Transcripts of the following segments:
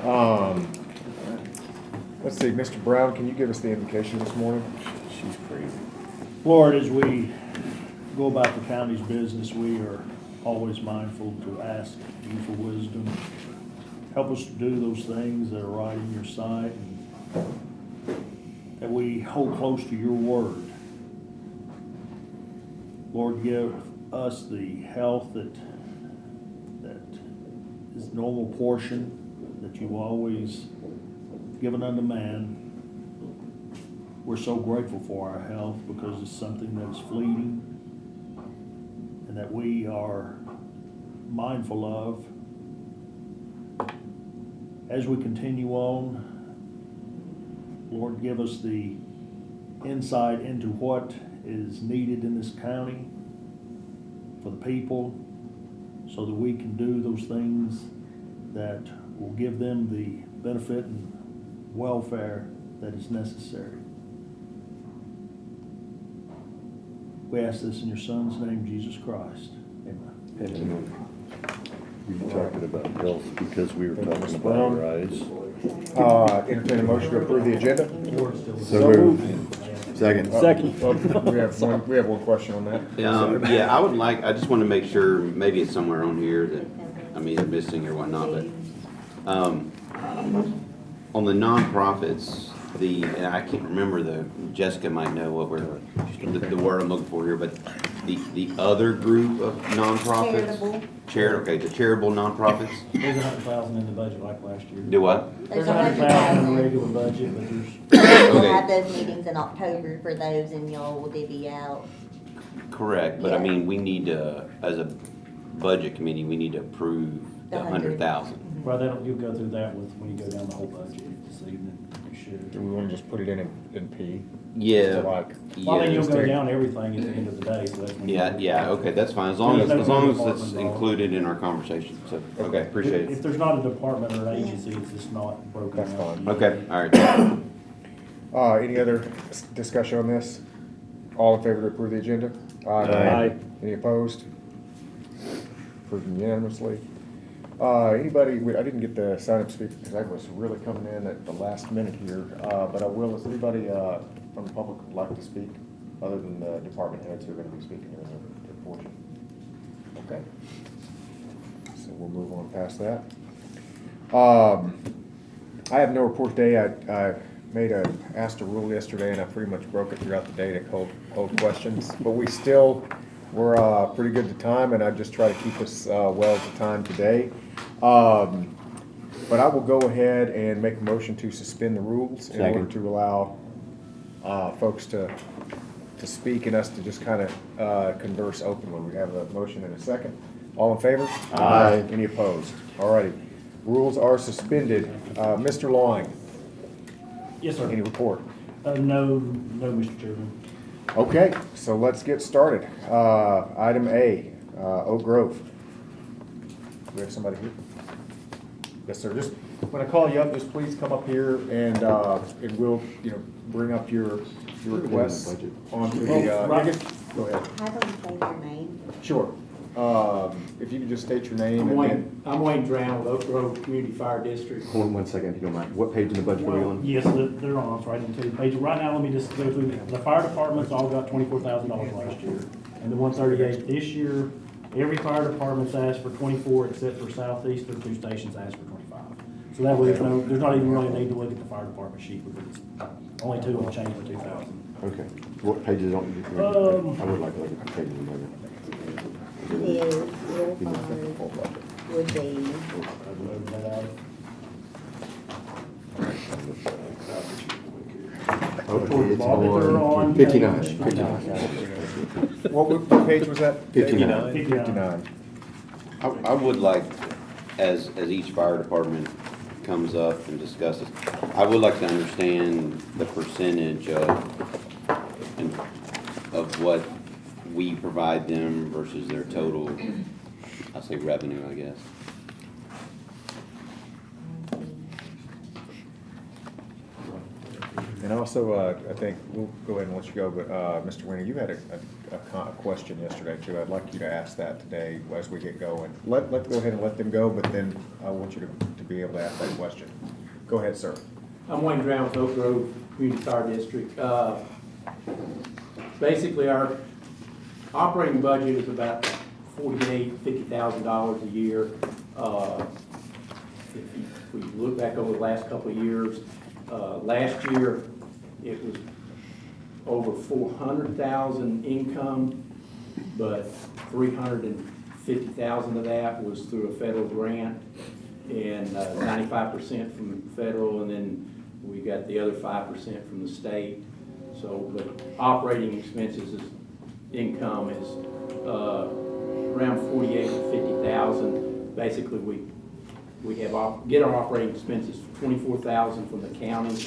Let's see, Mr. Brown, can you give us the invocation this morning? She's crazy. Lord, as we go about the county's business, we are always mindful to ask you for wisdom. Help us to do those things that are right in your sight, and that we hold close to your word. Lord, give us the health that is normal portion that you've always given unto man. We're so grateful for our health because it's something that's fleeting and that we are mindful of. As we continue on, Lord, give us the insight into what is needed in this county for the people so that we can do those things that will give them the benefit and welfare that is necessary. We ask this in your Son's name, Jesus Christ. Amen. Amen. We were talking about health because we were talking about Brown. rise. Entertain a motion to approve the agenda? So moved. Second. We have one question on that. Yeah, I just want to make sure, maybe it's somewhere on here that I'm either missing or whatnot, but, on the nonprofits, and I can't remember Jessica might know what the word I'm looking for here, but the other group of nonprofits? The charitable nonprofits? There's $100,000 in the budget like last year. Do what? There's $100,000 in the regular budget, but We'll Okay. have those meetings in October for those, and y'all will divvy out. Correct, but I mean, we need to, as a budget committee, we need to approve the 100,000. well, you'll go through that when you go down the whole budget this evening. You should. Do we want to just put it in P? Yeah. So like, Well, then Yeah, you'll go down everything at the end of the day, so that's when. yeah, okay, that's fine, as long as it's included in our conversation, so, okay, appreciate If it. there's not a department or an agency, it's just not broken That's out. fine. Okay, all right. any other discussion on this? All in favor to approve the agenda? Aye. Any opposed? Approved unanimously. Anybody, I didn't get the sign-up speaker because I was really coming in at the last minute here, but I will. Is anybody from the public would like to speak, other than the department heads who are going to be speaking during their portion? Okay. So we'll move on past that. I have no report today. I asked a rule yesterday, and I pretty much broke it throughout the day to hold questions, but we're pretty good to time, and I just try to keep us well to time today. But I will go ahead and make a motion to suspend the rules in order to allow folks to speak and us to just kind of converse openly. We have a motion and a second. All in favor? Aye. Any opposed? All righty. Rules are suspended. Mr. Lawing, Yes, sir. any report? No, Mr. Chairman. Okay, so let's get started. Item A, Oak Grove. Do we have somebody here? Yes, sir. Just when I call you up, just please come up here and we'll, bring up your requests onto the. Go ahead. How do we say your name? Sure. If you could just state your name. I'm Wayne Drown with Oak Grove Community Fire District. Hold on 1 second, if you don't mind. What page in the budget are we on? Yes, they're on, it's right into the page. Right now, let me just go through, the fire department's all got $24,000 last year. And the 138 this year, every fire department's asked for 24 except for Southeast, their 2 stations asked for 25. So that way, there's not even really a need to look at the fire department sheet because it's only 2 will change for 2,000. Okay. What pages on? I would like to look at the pages in a moment. His real fund would be, Okay, it's They're on on 59. page- 59. What page was that? 59. 59. I would like, as each fire department comes up and discusses, I would like to understand the percentage of what we provide them versus their total, I'll say revenue, I guess. And also, I think we'll go ahead and let you go, but Mr. Winter, you had a question yesterday too. I'd like you to ask that today as we get going. Go ahead and let them go, but then I want you to be able to ask that question. Go ahead, sir. I'm Wayne Drown with Oak Grove Community Fire District. Basically, our operating budget is about $50,000 a year. If we look back over the last couple of years, last year it was over 400,000 income, but 350,000 of that was through a federal grant, and 95% from federal, and then we got the other 5% from the state. So the operating expenses income is around 48 to 50,000. Basically, we get our operating expenses 24,000 from the county.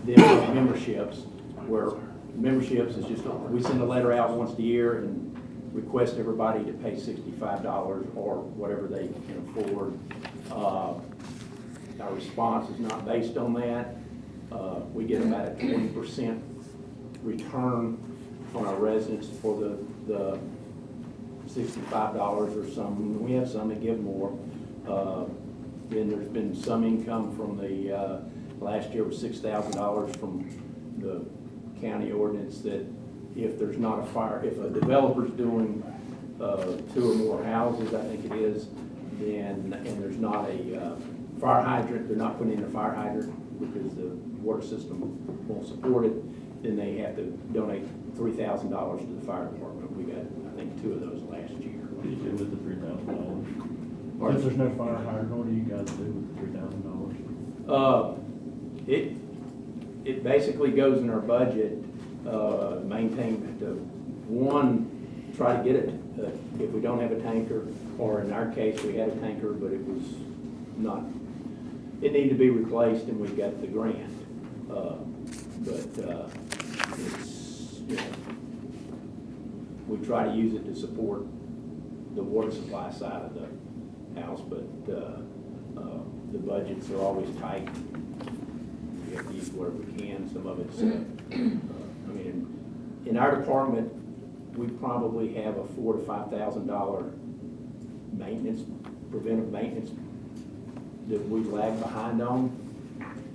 The memberships, where memberships is just, we send a letter out once a year and request everybody to pay $65 or whatever they can afford. Our response is not based on that. We get about a 20% return on our residents for the $65 or something. We have some that give more. Then there's been some income from the, last year was $6,000 from the county ordinance that if there's not a fire, if a developer's doing 2 or more houses, I think it is, then, and there's not a fire hydrant, they're not putting in a fire hydrant because the water system won't support it, then they have to donate $3,000 to the fire department. We got, I think, 2 of those last year. What do you do with the $3,000? If there's no fire hydrant, what do you guys do with the $3,000? It basically goes in our budget, maintain try to get it, if we don't have a tanker, or in our case, we had a tanker, but it was not, it needed to be replaced and we got the grant. It's, you know, we try to use it to support the water supply side of the house, but the budgets are always tight. We have to use whatever we can. Some of it's, I mean, in our department, we probably have a $4,000 to $5,000 maintenance, preventive maintenance that we lag behind on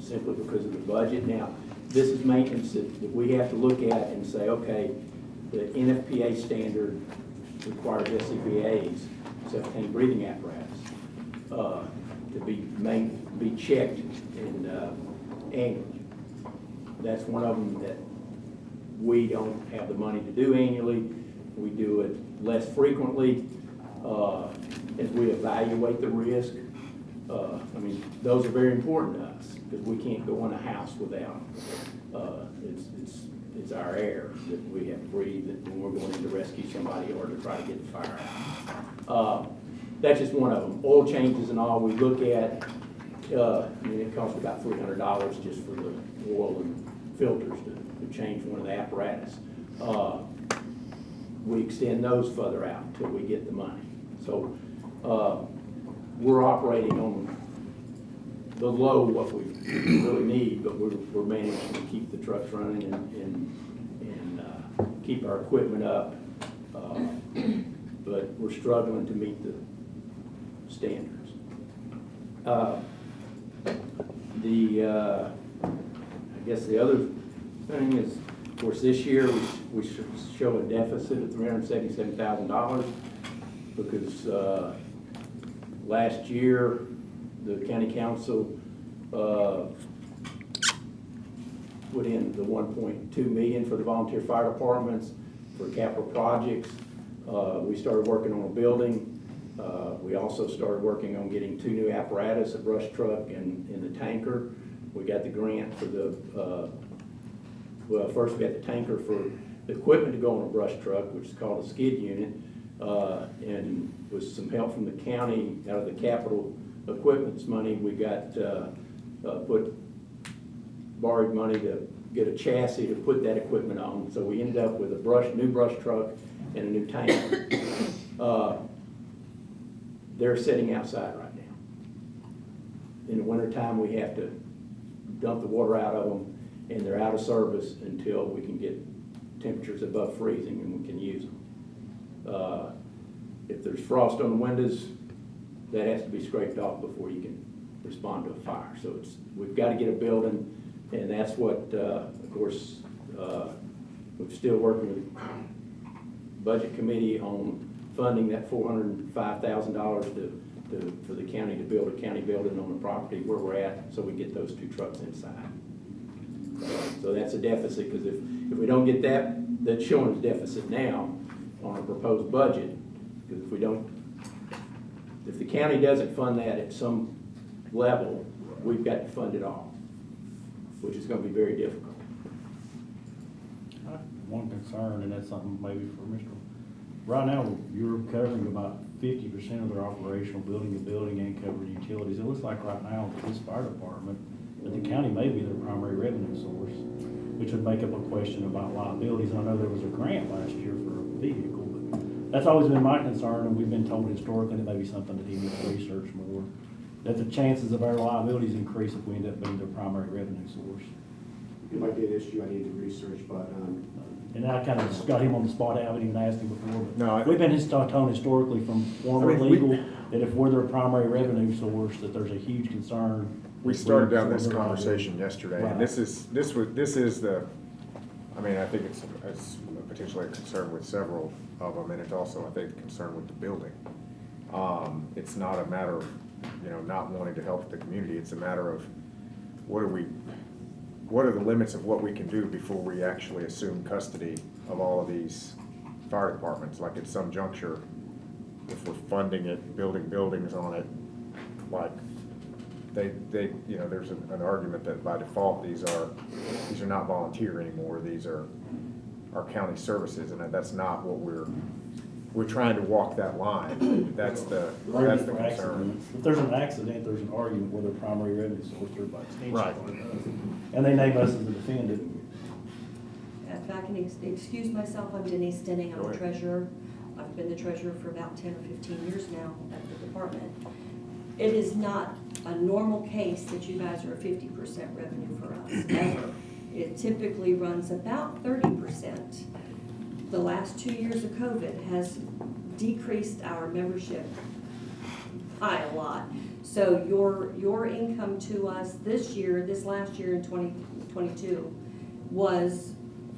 simply because of the budget. Now, this is maintenance that we have to look at and say, okay, the NFPA standard requires SCBA's, self-contained breathing apparatus, to be checked and annually. That's one of them that we don't have the money to do annually. We do it less frequently as we evaluate the risk. I mean, those are very important to us because we can't go in a house without. It's our air that we have to breathe when we're going in to rescue somebody or to try to get the fire out. That's just one of them. Oil changes and all we look at. I mean, it costs about $300 just for the oil and filters to change one of the apparatus. We extend those further out until we get the money. So we're operating on the low what we really need, but we're managing to keep the trucks running and keep our equipment up. But we're struggling to meet the standards. I guess the other thing is, of course, this year we show a deficit of $377,000 because last year the county council put in the $1.2 million for the volunteer fire departments for capital projects. We started working on a building. We also started working on getting 2 new apparatus, a brush truck and the tanker. We got the grant for the, well, first we got the tanker for the equipment to go on a brush truck, which is called a skid unit, and with some help from the county out of the capital equipment's money, we got borrowed money to get a chassis to put that equipment on. So we ended up with a new brush truck and a new tanker. They're sitting outside right now. In the wintertime, we have to dump the water out of them, and they're out of service until we can get temperatures above freezing and we can use them. If there's frost on the windows, that has to be scraped off before you can respond to a fire. So we've got to get a building, and that's what, of course, we're still working with Budget Committee on funding that $405,000 for the county to build a county building on the property where we're at, so we get those 2 trucks inside. So that's a deficit, because if we don't get that, that's showing a deficit now on our proposed budget, because if the county doesn't fund that at some level, we've got to fund it all, which is going to be very difficult. One concern, and that's something maybe for Mr. Right now, you're covering about 50% of their operational building to building and covering utilities. It looks like right now, this fire department, that the county may be their primary revenue source, which would make up a question about liabilities. And I know there was a grant last year for a vehicle, but that's always been my concern, and we've been told historically that may be something that he needs to research more, that the chances of our liabilities increase if we end up being their primary revenue source. It might be an issue I need to research, but, And I kind of just got him on the spot. I haven't even asked him before, No, but we've been told historically from former I mean, legal that if we're their primary revenue source, that there's a huge concern. we if started down we're this their conversation liability. yesterday, Right. and this is the, I mean, I think it's potentially a concern with several of them, and it's also, I think, a concern with the building. It's not a matter of, not wanting to help the community, it's a matter of what are the limits of what we can do before we actually assume custody of all of these fire departments? Like at some juncture, if we're funding it, building buildings on it, like they there's an argument that by default these are not volunteer anymore. These are county services, and that's not what we're trying to walk that line. That's the Argument for concern. accidents. If there's an accident, there's an argument where their primary revenue source, they're by extension. Right. And they name us as the defendant. If I can excuse myself, I'm Denise Denning, I'm Go the ahead. treasurer. I've been the treasurer for about 10 or 15 years now at the department. It is not a normal case that you guys are 50% revenue for us, ever. It typically runs about 30%. The last 2 years of COVID has decreased our membership by a lot. So your income to us this last year in 2022 was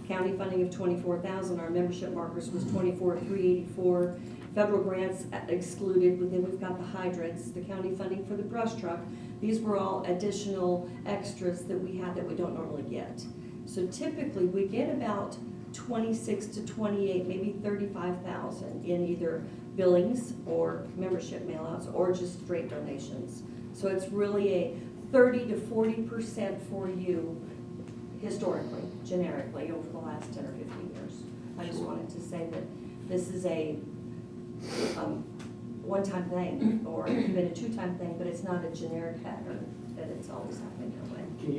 county funding of $24,000. Our membership markers was $24,384. Federal grants excluded, but then we've got the hydrants, the county funding for the brush truck. These were all additional extras that we had that we don't normally get. So typically we get about 26 to 28, maybe 35,000 in either billings or membership mailouts or just straight donations. So it's really a 30 to 40% for you historically, generically, over the last 10 or 15 years. I just wanted to say that this is a one-time thing, or it could have been a two-time thing, but it's not a generic pattern that it's always happening that way. can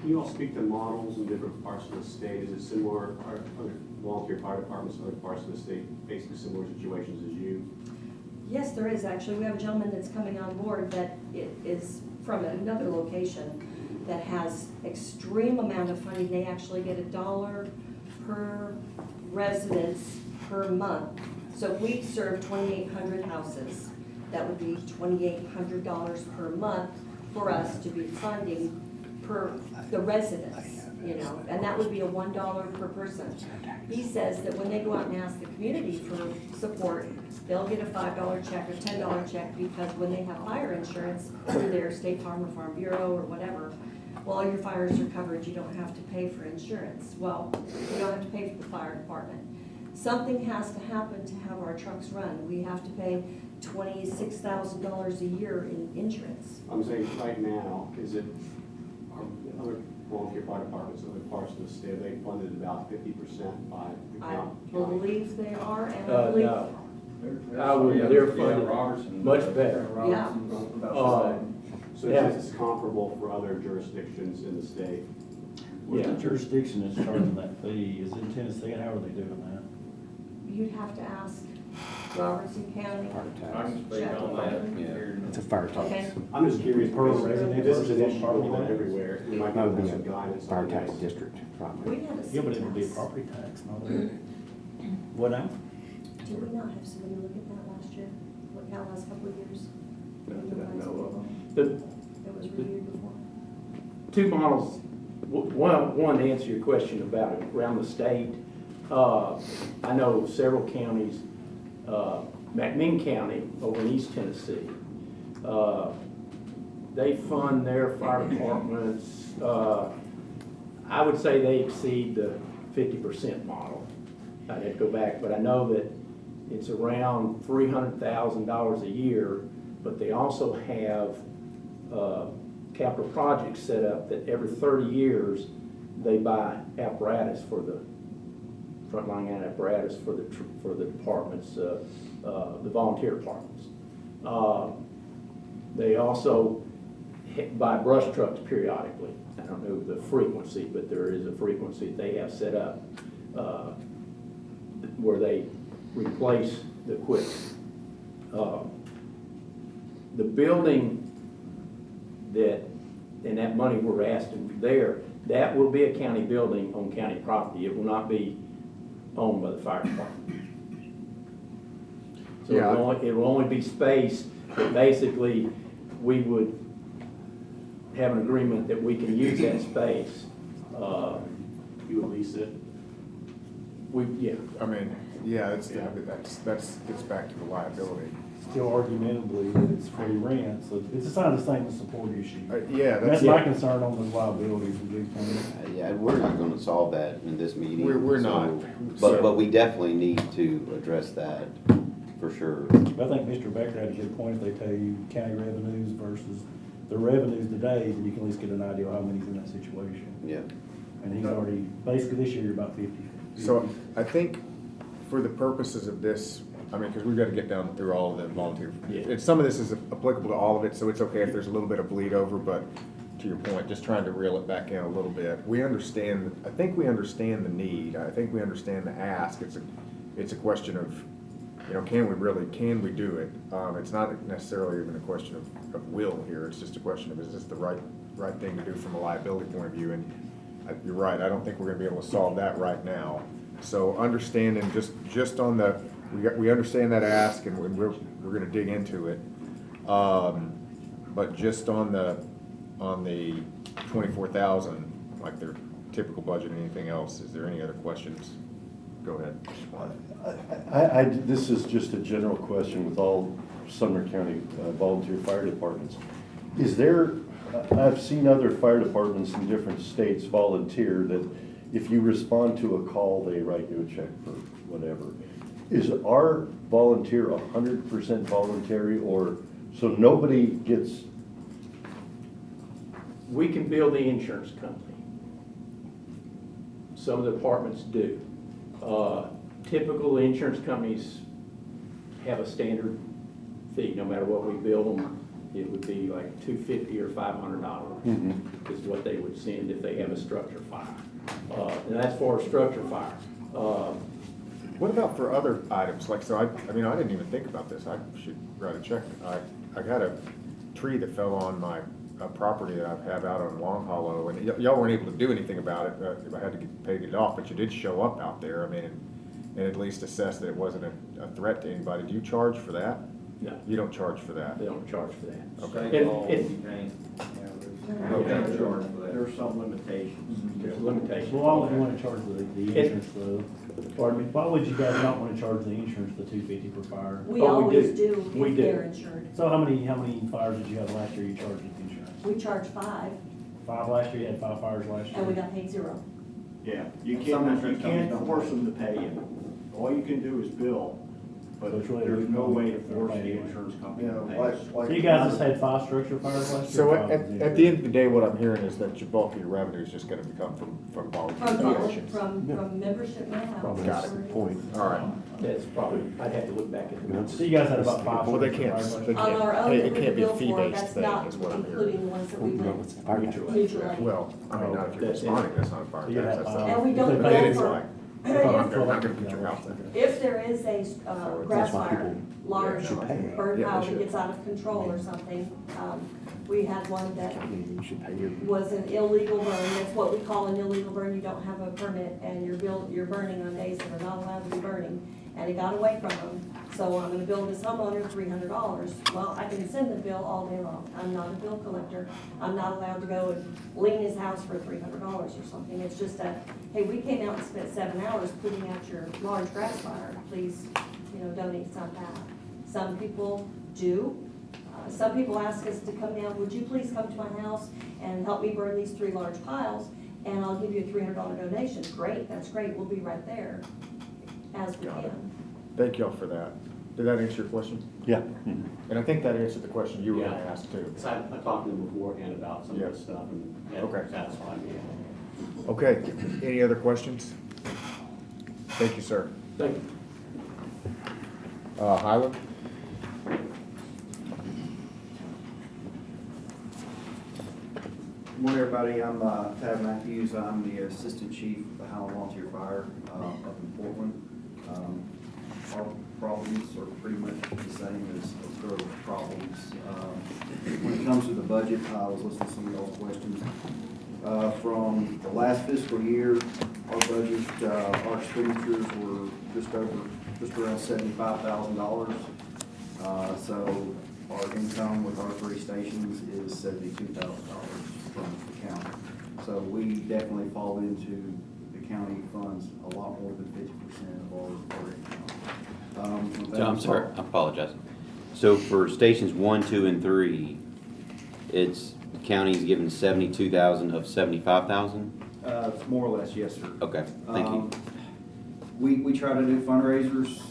you all speak to models in different parts of the state? Is it similar, are other volunteer fire departments in other parts of the state facing similar situations as you? Yes, there is actually. We have a gentleman that's coming on board that is from another location that has extreme amount of funding. They actually get $1 per residence per month. So if we serve 2,800 houses, that would be $2,800 per month for us to be funding per the residents, and that would be a $1 per person. He says that when they go out and ask the community for support, they'll get a $5 check or $10 check, because when they have fire insurance through their State Farm or Farm Bureau or whatever, well, all your fires are covered, you don't have to pay for insurance. Well, you don't have to pay for the fire department. Something has to happen to have our trucks run. We have to pay $26,000 a year in insurance. I'm saying right now, are other volunteer fire departments in other parts of the state, are they funded about 50% by the I county? believe they are, and I believe, No. They're funded much better. yeah. So this is comparable for other jurisdictions in the state? What's the jurisdiction that's charging that fee? Is it in Tennessee, and how are they doing that? You'd have to ask Robertson County. I can speak on that. It's a fire Okay. tax. I'm just curious, Per because resident this is an versus issue property going on tax? everywhere. You might That would have be some guidance a fire on tax this. district, We probably. had a Yeah, but it would be a tax. property tax, not a, what now? Did we not have somebody look at that last year? Last couple of years? Not that I know of. The That was reviewed before. two models, one to answer your question about it, around the state, I know several counties, McMinn County over in East Tennessee, they fund their fire departments, I would say they exceed the 50% model. I'd have to go back, but I know that it's around $300,000 a year, but they also have capital projects set up that every 30 years, they buy apparatus for the frontline apparatus for the departments, the volunteer departments. They also buy brush trucks periodically. I don't know the frequency, but there is a frequency they have set up where they replace the equipment. The building and that money we're asking there, that will be a county building on county property. It will not be owned by the fire department. So Yeah. it will only be space that basically we would have an agreement that we can use that space. You would lease it? Yeah. I mean, yeah, that's gets back to the liability. Still argumentably, that it's free rent, so it's a sign of the same support issue. Yeah, That's that's, my concern on those liabilities with these things. Yeah, we're not gonna solve that in this meeting. We're so- not. So- But we definitely need to address that, for sure. I think Mr. Becker had a good point, if they tell you county revenues versus the revenues today, then you can at least get an idea of how many's in that situation. Yeah. And he's already, basically this year, you're about 50. so I think for the purposes of this, I mean, because we've got to get down through all of the volunteer. Yeah. And some of this is applicable to all of it, so it's okay if there's a little bit of bleed over, but to your point, just trying to reel it back in a little bit. I think we understand the need. I think we understand the ask. It's a question of, can we do it? It's not necessarily even a question of will here. It's just a question of, is this the right thing to do from a liability point of view? And you're right, I don't think we're gonna be able to solve that right now. So understanding just on we understand that ask, and we're gonna dig into it. But just on the 24,000, like their typical budget and anything else, is there any other questions? Go ahead. This is just a general question with all Sumner County volunteer fire departments. Is there, I've seen other fire departments in different states volunteer that if you respond to a call, they write you a check for whatever. Is our volunteer 100% voluntary, or, so nobody gets? We can bill the insurance company. Some of the departments do. Typical insurance companies have a standard fee, no matter what we bill them. It would be like $250 or $500 is what they would send if they have a structure fire. And that's for a structure fire. What about for other items? Like, so I didn't even think about this. I should write a check. I got a tree that fell on my property that I have out on Long Hollow, and y'all weren't able to do anything about it. I had to get paid it off, but you did show up out there. I mean, and at least assess that it wasn't a threat to anybody. Do you charge for that? No, You don't charge for that? they don't charge for that. Okay. State And- law, and- you can't, Okay. charge for that. There's some limitations. There's limitations. Well, why would you want to charge the insurance though? Pardon me? Why would you guys not want to charge the insurance, the $250 per fire? We Oh, we always do. do We if do. they're insured. So how many fires did you have last year you charged with insurance? We charge 5 5 last year, you had 5 fires last year? and we got paid 0. Yeah, you Some can't, insurance you can't companies don't force pay. them to pay you. All you can do is bill, but So it's really- there's no way to they're force paying the anyway. insurance company You to know, pay. like. So you guys just had 5 structure fires last year? So or 5 at the end of the day, what I'm hearing is that your bulk of your revenue is just gonna come from volunteer donations. From membership now. Probably Got that's it. the point. All right. That's probably, I'd have to look back at the So you guys had about 5 Well, they structure can't, fires last they year? On our can't, own, hey, that it we can't be a bill for, fee-based that's thing, not is what I'm including hearing. the ones that we went mutual aid. Well, I mean, not if you're That's it. responding, that's not a fire You tax, have that's five. not. And we don't But it bill is for- like, I'm not gonna put your house in. If there is a grass why fire, people large should pay. burn Yeah, they pile that should. gets out of control or something, we had one that You should pay your. was an illegal burn. That's what we call an illegal burn. You don't have a permit and you're burning on days that are not allowed to be burning. And it got away from them. So I'm gonna bill this homeowner $300. Well, I can send the bill all day long. I'm not a bill collector. I'm not allowed to go and lien his house for $300 or something. It's just a, hey, we came out and spent 7 hours putting out your large grass fire. Please, donate some back. Some people do. Some people ask us to come down, would you please come to my house and help me burn these 3 large piles, and I'll give you a $300 donation. Great, that's great, we'll be right there, as we Got it. can. Thank y'all for that. Did that answer your question? Yeah. And I think that answered the question you were gonna Yeah. ask too. So I talked to them beforehand about some of Yeah. this stuff, and Okay. that satisfied me. Okay, any other questions? Thank you, sir. Thank you. Highland? Good morning, everybody. I'm Tab Matthews. I'm the Assistant Chief of the Highland Volunteer Fire up in Portland. Our problems are pretty much the same as growth problems. When it comes to the budget, I was listening to some of y'all's questions. From the last fiscal year, our budget, our expenditures were just around $75,000. So our income with our 3 stations is $72,000 from the county. So we definitely fall into the county funds a lot more than 50% of our income. So I'm sorry, I apologize. So for stations 1, 2, and 3, it's, the county's given 72,000 of 75,000? More or less, yes, sir. Okay, thank you. We try to do fundraisers.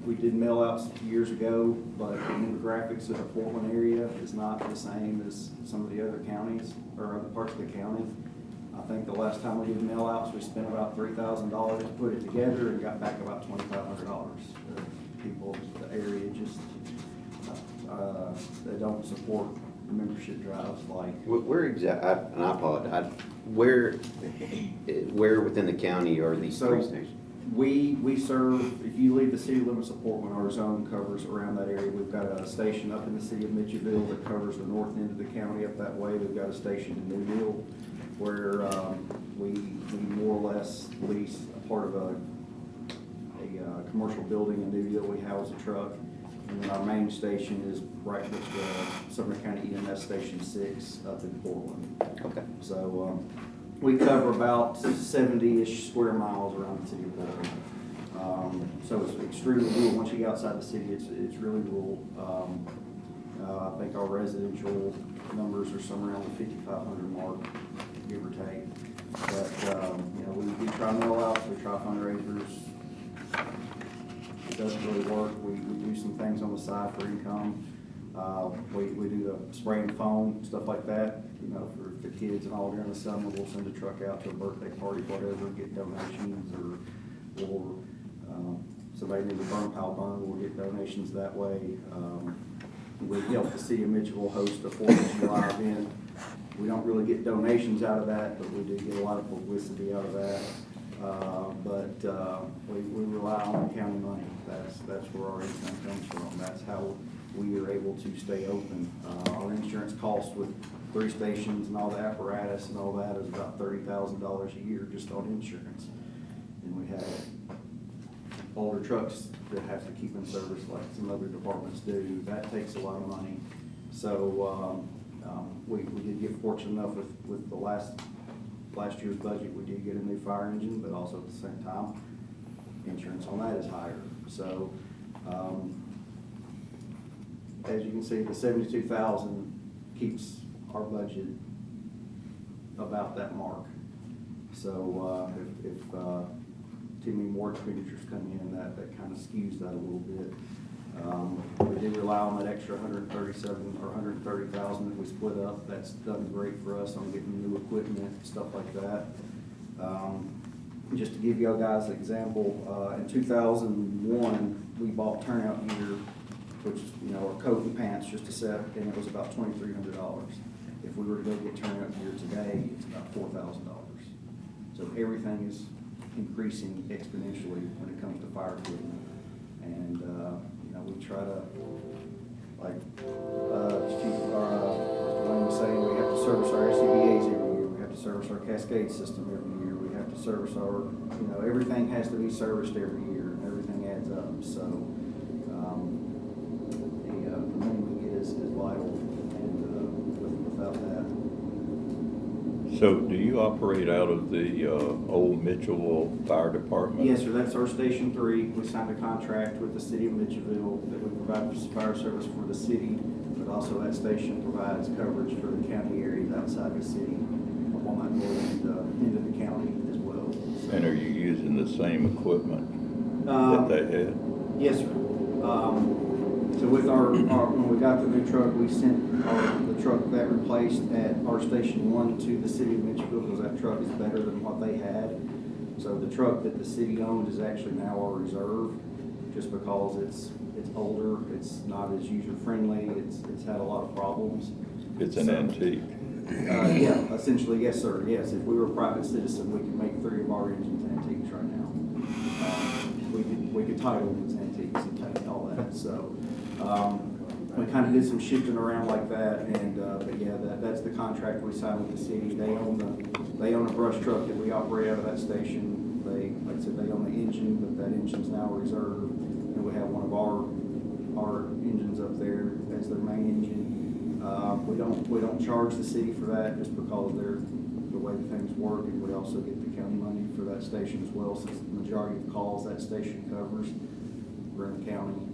We did mail outs years ago, but the demographics of the Portland area is not the same as some of the other counties or other parts of the county. I think the last time we did mail outs, we spent about $3,000 to put it together and got back about $2,500. People, the area just, they don't support membership drives like. Where exactly, and I apologize, where within the county are these 3 So, stations? We serve, if you leave the city limits of Portland, our zone covers around that area. We've got a station up in the city of Mitchellville that covers the north end of the county up that way. We've got a station in Newville where we more or less lease a part of a commercial building in Newville. We house a truck. And then our main station is right next to Sumner County EMS Station 6 up in Portland. Okay. So, we cover about 70-ish square miles around the city of Portland. So it's extremely rural. Once you get outside the city, it's really rural. I think our residential numbers are somewhere around the 5,500 mark, give or take. But, we try mail outs, we try fundraisers. It doesn't really work. We do some things on the side for income. We do the spray and foam, stuff like that, for the kids and all during the summer. We'll send a truck out to a birthday party, whatever, get donations, or somebody needs a burn pile burn, we'll get donations that way. We help the city of Mitchellville host a 4th of July event. We don't really get donations out of that, but we do get a lot of publicity out of that. We rely on the county money. That's where our income comes from. That's how we are able to stay open. Our insurance costs with 3 stations and all the apparatus and all that is about $30,000 a year just on insurance. And we have older trucks that have to keep in service like some other departments do. That takes a lot of money. So we did get fortunate enough with the last year's budget, we did get a new fire engine, but also at the same time, insurance on that is higher. So, as you can see, the 72,000 keeps our budget about that mark. So, if too many more expenditures come in, that kind of skews that a little bit. We did rely on that extra 137 or 130,000 that we split up. That's done great for us on getting new equipment, stuff like that. Just to give y'all guys an example, in 2001, we bought turnout gear, which, our coat and pants just a set, and it was about $2,300. If we were to go get turnout gear today, it's about $4,000. So everything is increasing exponentially when it comes to fire equipment. And, we try to, like, Chief Mr. Lane was saying, we have to service our SCBA's every year. We have to service our cascade system every year. We have to service our, everything has to be serviced every year, and everything adds up. So, the money we get is vital, and without that. So do you operate out of the old Mitchellville Fire Department? Yes, sir, that's our Station 3. We signed a contract with the city of Mitchellville that we provide fire service for the city, but also that station provides coverage for the county areas outside the city, on that north end of the county as well. So, And are you using the same equipment Um, that they had? yes, sir. So with our, when we got the new truck, we sent the truck that replaced at our Station 1 to the city of Mitchellville, because that truck is better than what they had. So the truck that the city owned is actually now our reserve, just because it's older, it's not as user-friendly, it's had a lot of problems. It's an So, antique. Yeah, essentially, yes, sir, yes. If we were a private citizen, we could make 3 of our engines antiques right now. We could title them as antiques and take all that, so. We kind of did some shifting around like that, and, but yeah, that's the contract we signed with the city. They own a brush truck that we operate out of that station. Like I said, they own the engine, but that engine's now reserved, and we have one of our engines up there as their main engine. We don't charge the city for that, just because they're the way that things work, and we also get the county money for that station as well, since the majority of the calls that station covers are in the county.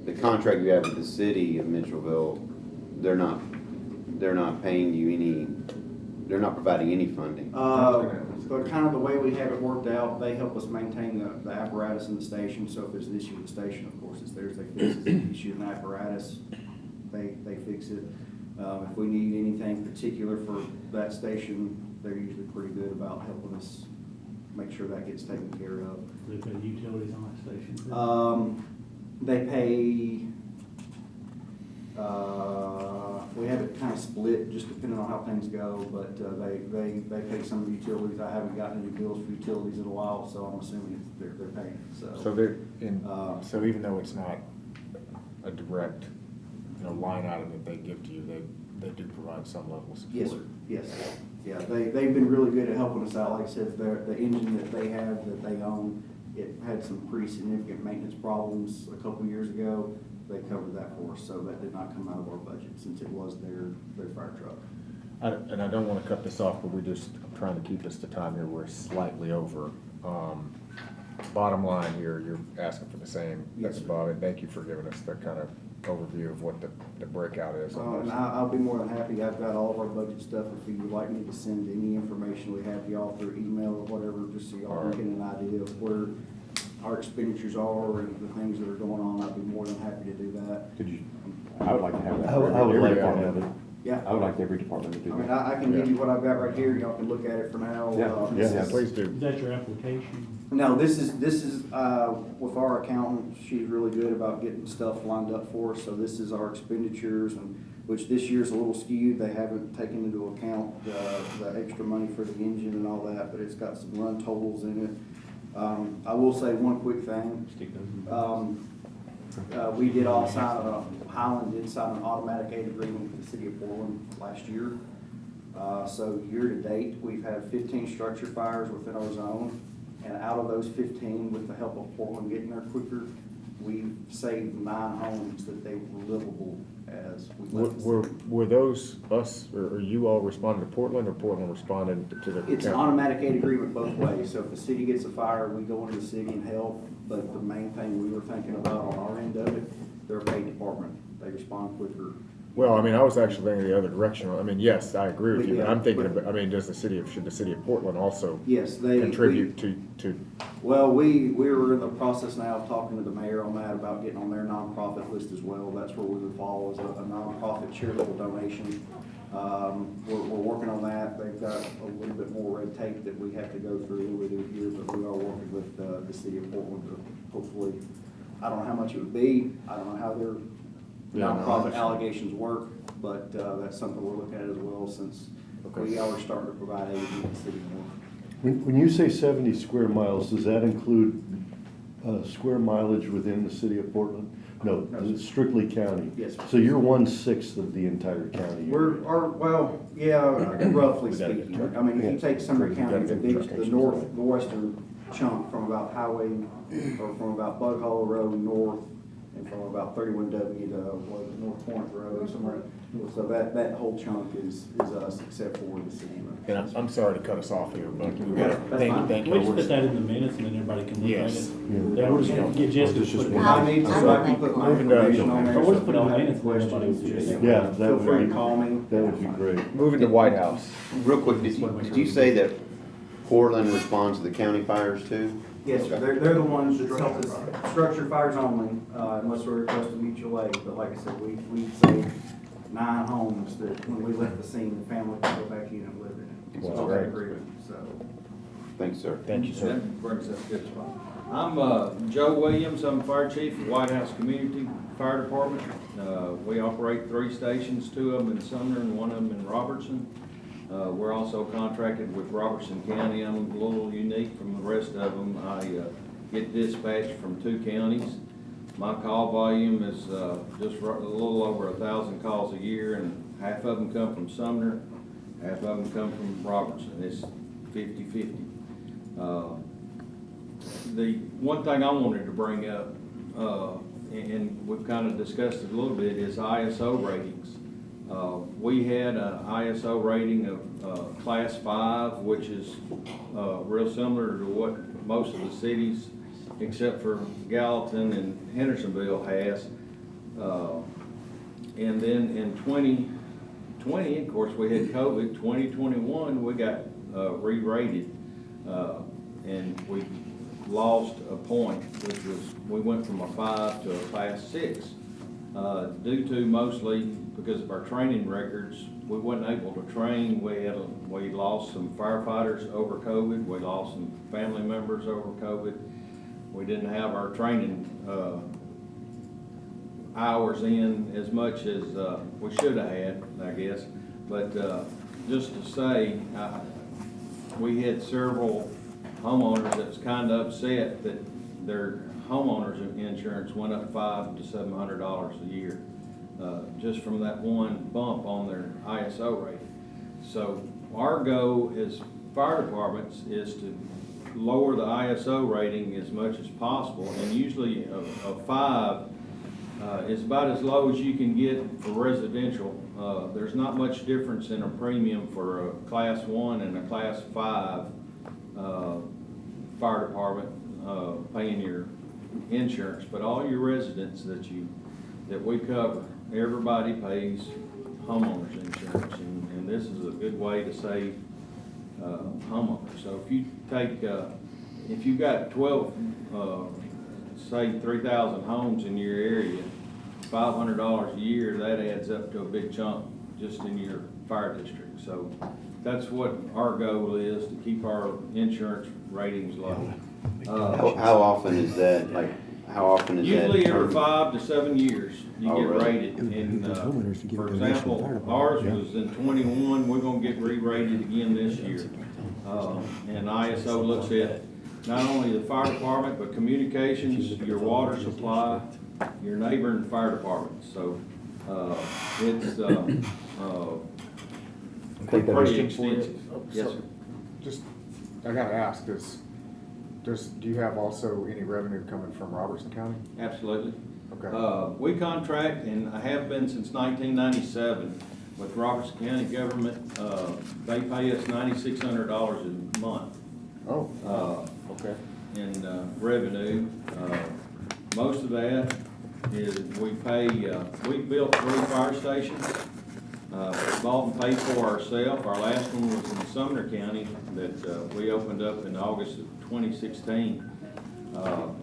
The contract you have with the city of Mitchellville, they're not paying you any, they're not providing any funding. But kind of the way we have it worked out, they help us maintain the apparatus in the station, so if there's an issue with the station, of course, it's theirs, they fix it. If there's an issue in the apparatus, they fix it. If we need anything particular for that station, they're usually pretty good about helping us make sure that gets taken care of. They pay utilities on that station? They pay, we have it kind of split, just depending on how things go, but they pay some of the utilities. I haven't gotten any bills for utilities in a while, so I'm assuming they're paying, so. So they're in, so even though it's not a direct, line item that they give to you, they do provide some level of support? Yes, sir, yes. Yeah, they've been really good at helping us out. Like I said, the engine that they have, that they own, it had some pretty significant maintenance problems a couple years ago. They covered that for us, so that did not come out of our budget, since it was their fire truck. And I don't want to cut this off, but I'm trying to keep us to time here. We're slightly over. Bottom line here, you're asking for the same. Yes, That's sir. Bob, and thank you for giving us the kind of overview of what the breakout is. And I'll be more than happy. I've got all of our budget stuff. If you would like me to send any information we have y'all through email or whatever, just so y'all can get an idea of where our expenditures are and the things that are going on, I'd be more than happy to do that. Could you, I would like to have that. I would for every like to department. have it. Yeah. I would like every department to do I mean, that. I can give you what I've got right here. Y'all can look at it for now. Yeah. Please do. Is that your application? No, this is with our accountant. She's really good about getting stuff lined up for us. So this is our expenditures, and which this year's a little skewed. They haven't taken into account the extra money for the engine and all that, but it's got some run totals in it. I will say one quick thing. We did all sign Highland did sign an automatic aid agreement with the city of Portland last year. So year to date, we've had 15 structure fires within our zone. And out of those 15, with the help of Portland getting there quicker, we've saved 9 homes that they were livable as we left the city. Were those us, or you all responded to Portland, or Portland responded to the? It's an automatic aid agreement both ways. So if the city gets a fire, we go into the city and help. But the main thing we were thinking about on our end of it, they're a paid department. They respond quicker. Well, I mean, I was actually thinking the other direction. I mean, yes, I agree with you, but I'm thinking, Yeah, I mean, should the city of Portland also Yes, contribute to? Well, we were in the process now of talking to the mayor on that, about getting on their nonprofit list as well. That's where we would fall, as a nonprofit charitable donation. We're working on that. They've got a little bit more red tape that we have to go through than we do here, but we are working with the city of Portland to hopefully, I don't know how much it would be. I don't know how their nonprofit allegations work, but that's something we're looking at as well, since we are starting to provide aid to the city more. When you say 70 square miles, does that include square mileage within the city of Portland? No, it's strictly county. Yes, sir. So you're 1/6 of the entire county. Well, yeah, roughly We gotta get speaking. truck. I mean, if you take Sumner We County, gotta the get big, truck the stations, north, right. the western chunk from about Highway, or from about Bug Hollow Road north, and from about 31W to, North Corinth Road, somewhere. So that whole chunk is us, except for the city. And I'm sorry to cut us off here, but we That's gotta, thank fine. you. Can we just put that in the minutes and then everybody can look at Yes. it? Yeah, we're just gonna get Jessica to It's just put it one. in. I need to, so I can put my Moving to- information on there. Or we'll just so put if it in y'all the have minutes and everybody questions, will just just- Yeah, that feel would free to be- call me. That would be great. Moving to White House. Real quick, did you say that Portland responds to the county fires too? Yes, sir. They're the ones that help us structure fires only, unless we request a mutual aid. But like I said, we saved 9 homes that when we left the scene, the family could go back in and live in it. Well, It's all great. agreement, so. Thanks, sir. Thank you, sir. That brings us a good spot. I'm Joe Williams, I'm fire chief of White House Community Fire Department. We operate 3 stations, 2 of them in Sumner and 1 of them in Robertson. We're also contracted with Robertson County. I'm a little unique from the rest of them. I get dispatched from 2 counties. My call volume is just a little over 1,000 calls a year, and half of them come from Sumner, half of them come from Robertson. It's 50-50. The one thing I wanted to bring up, and we've kind of discussed it a little bit, is ISO ratings. We had an ISO rating of class 5, which is real similar to what most of the cities, except for Gallatin and Hendersonville, has. And then in 2020, of course, we had COVID. 2021, we got re-rated, and we lost a point, which was, we went from a 5 to a class 6, due to mostly because of our training records. We wasn't able to train. We lost some firefighters over COVID. We lost some family members over COVID. We didn't have our training hours in as much as we should have had, I guess. But just to say, we had several homeowners that was kind of upset that their homeowners insurance went up $500 to $700 a year, just from that one bump on their ISO rating. So our goal as fire departments is to lower the ISO rating as much as possible, and usually a 5 is about as low as you can get for residential. There's not much difference in a premium for a class 1 and a class 5 fire department paying your insurance, but all your residents that we cover, everybody pays homeowners insurance, and this is a good way to save homeowners. So if you take, if you've got 12, say 3,000 homes in your area, $500 a year, that adds up to a big chunk just in your fire district. So that's what our goal is, to keep our insurance ratings low. How often is that, like, how often is that? Usually every determined? 5 to 7 years, you Oh, get really? rated. And, for example, ours was in 21, we're gonna get re-rated again this year. And ISO looks at not only the fire department, but communications, your water supply, your neighboring fire departments. So, it's, Quick pretty question for you. extensive. Yes, So, sir. Just, I gotta ask, do you have also any revenue coming from Robertson County? Absolutely. Okay. We contract, and I have been since 1997, with Robertson County government. They pay us $9,600 a month. Oh, okay. In revenue. Most of that is we pay, we built 3 fire stations, bought and paid for ourselves. Our last one was in Sumner County that we opened up in August of 2016.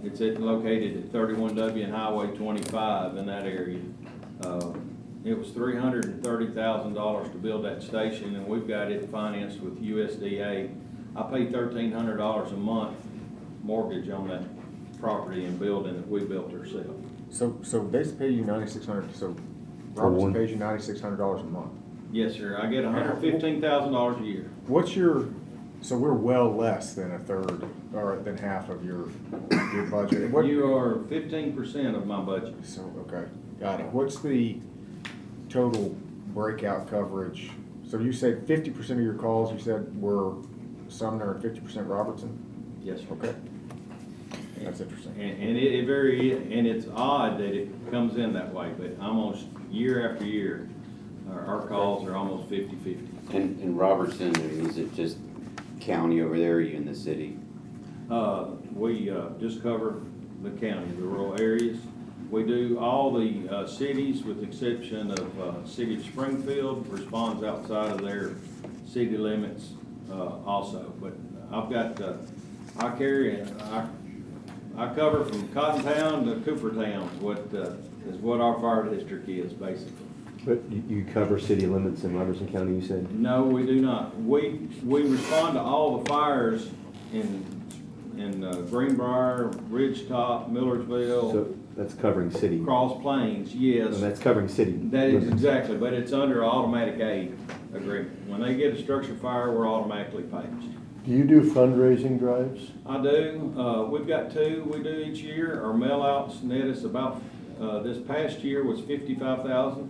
It's located at 31W and Highway 25 in that area. It was $330,000 to build that station, and we've got it financed with USDA. I pay $1,300 a month mortgage on that property and building that we built ourselves. So they pay you $9,600, so For Robertson one? pays you $9,600 a month. Yes, sir. I get $115,000 a year. What's your So we're well less than a third, or than half of your budget. What- You are 15% of my budget. So, okay, got it. What's the total breakout coverage? So you said 50% of your calls, you said were Sumner and 50% Robertson? Yes, sir. Okay. That's interesting. And it very, and it's odd that it comes in that way, but almost year after year, our calls are almost 50-50. And Robertson, is it just county over there, or are you in the city? We just cover the county, the rural areas. We do all the cities with the exception of City of Springfield responds outside of their city limits also. But I've got, I cover from Cottontown to Coopertown, is what our fire district is basically. But you cover city limits in Robertson County, you said? No, we do not. We respond to all the fires in Greenbrier, Ridgetop, Millersville. So that's covering city. Cross Plains, yes. So that's covering city. That is limits. exactly, but it's under automatic aid agreement. When they get a structure fire, we're automatically paged. Do you do fundraising drives? I do. We've got two we do each year. Our mail outs net us about, this past year was $55,000.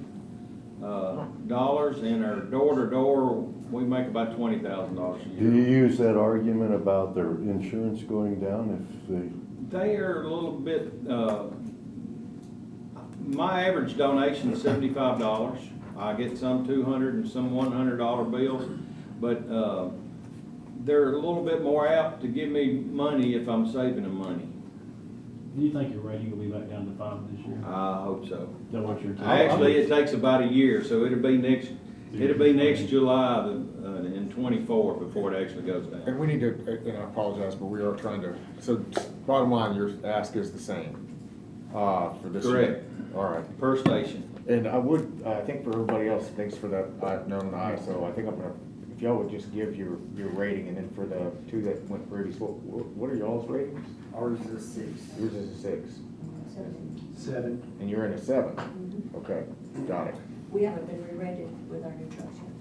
And our door-to-door, we make about $20,000 a year. Do you use that argument about their insurance going down if they? They are a little bit, my average donation is $75. I get some $200 and some $100 bills, but they're a little bit more apt to give me money if I'm saving them money. Do you think your rating will be back down to 5 this year? I hope so. Is that what you're? Actually, it takes about a year, so it'll be next July in 24 before it actually goes down. And we need to, and I apologize, but we are trying to, so bottom line, your ask is the same for this year? Correct. All right. Per station. And I think for everybody else, thanks for that, I've known so I think I'm gonna, if y'all would just give your rating, and then for the two that went previous, what are y'all's ratings? Ours is a 6. Yours is a 6, 7. and you're in a 7? Okay, got it. We haven't been re-rated with our new trucks yet.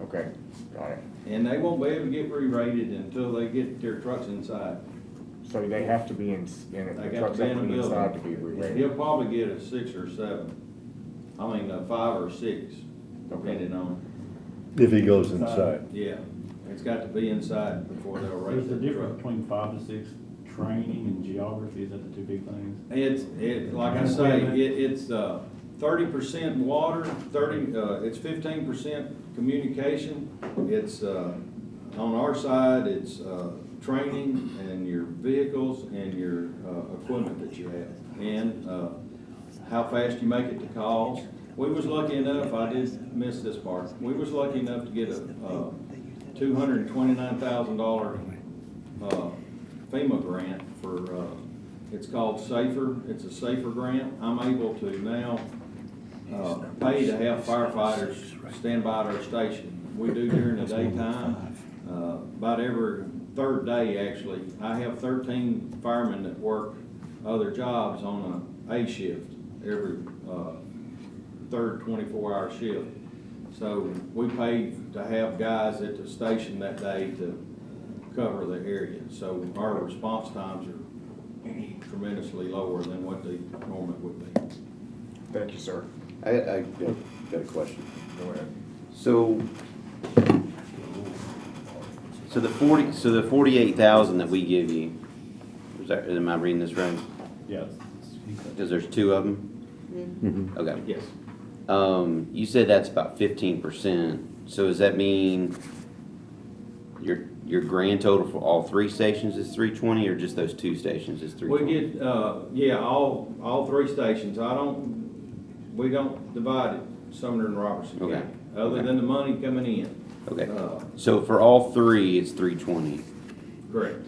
Okay, got it. And they won't be able to get re-rated until they get their trucks inside. So they have to be in They the got trucks to be have in to a be inside to building. be re-rated? He'll probably get a 6 or 7. I mean, a 5 or 6, depending on, If he goes inside. yeah. It's got to be inside before they'll rate Is the the difference truck. between 5 to 6 training and geography, is that the two big things? Like I say, it's 30% water, it's 15% communication. It's, on our side, it's, training and your vehicles and your, equipment that you have. And, how fast you make it to calls. We was lucky enough, I did miss this part, we was lucky enough to get a, $229,000, FEMA grant for, it's called Safer, it's a Safer grant. I'm able to now, pay to have firefighters stand by at our station. We do during the daytime, about every third day actually. I have 13 firemen that work other jobs on a shift, every, third 24-hour shift. So we pay to have guys at the station that day to cover the area. So our response times are tremendously lower than what they normally would be. Thank you, sir. I got a question. Go ahead. So the 48,000 that we give you, am I reading this right? Yes. Because there's 2 of them? Mm-hmm. Okay. Yes. You said that's about 15%. So does that mean your grand total for all 3 stations is 320, or just those 2 stations is 320? We get, all 3 stations. We don't divide it, Sumner and Robertson Okay. County, other Okay. than the money coming in. Okay. So for all 3, it's 320. Correct.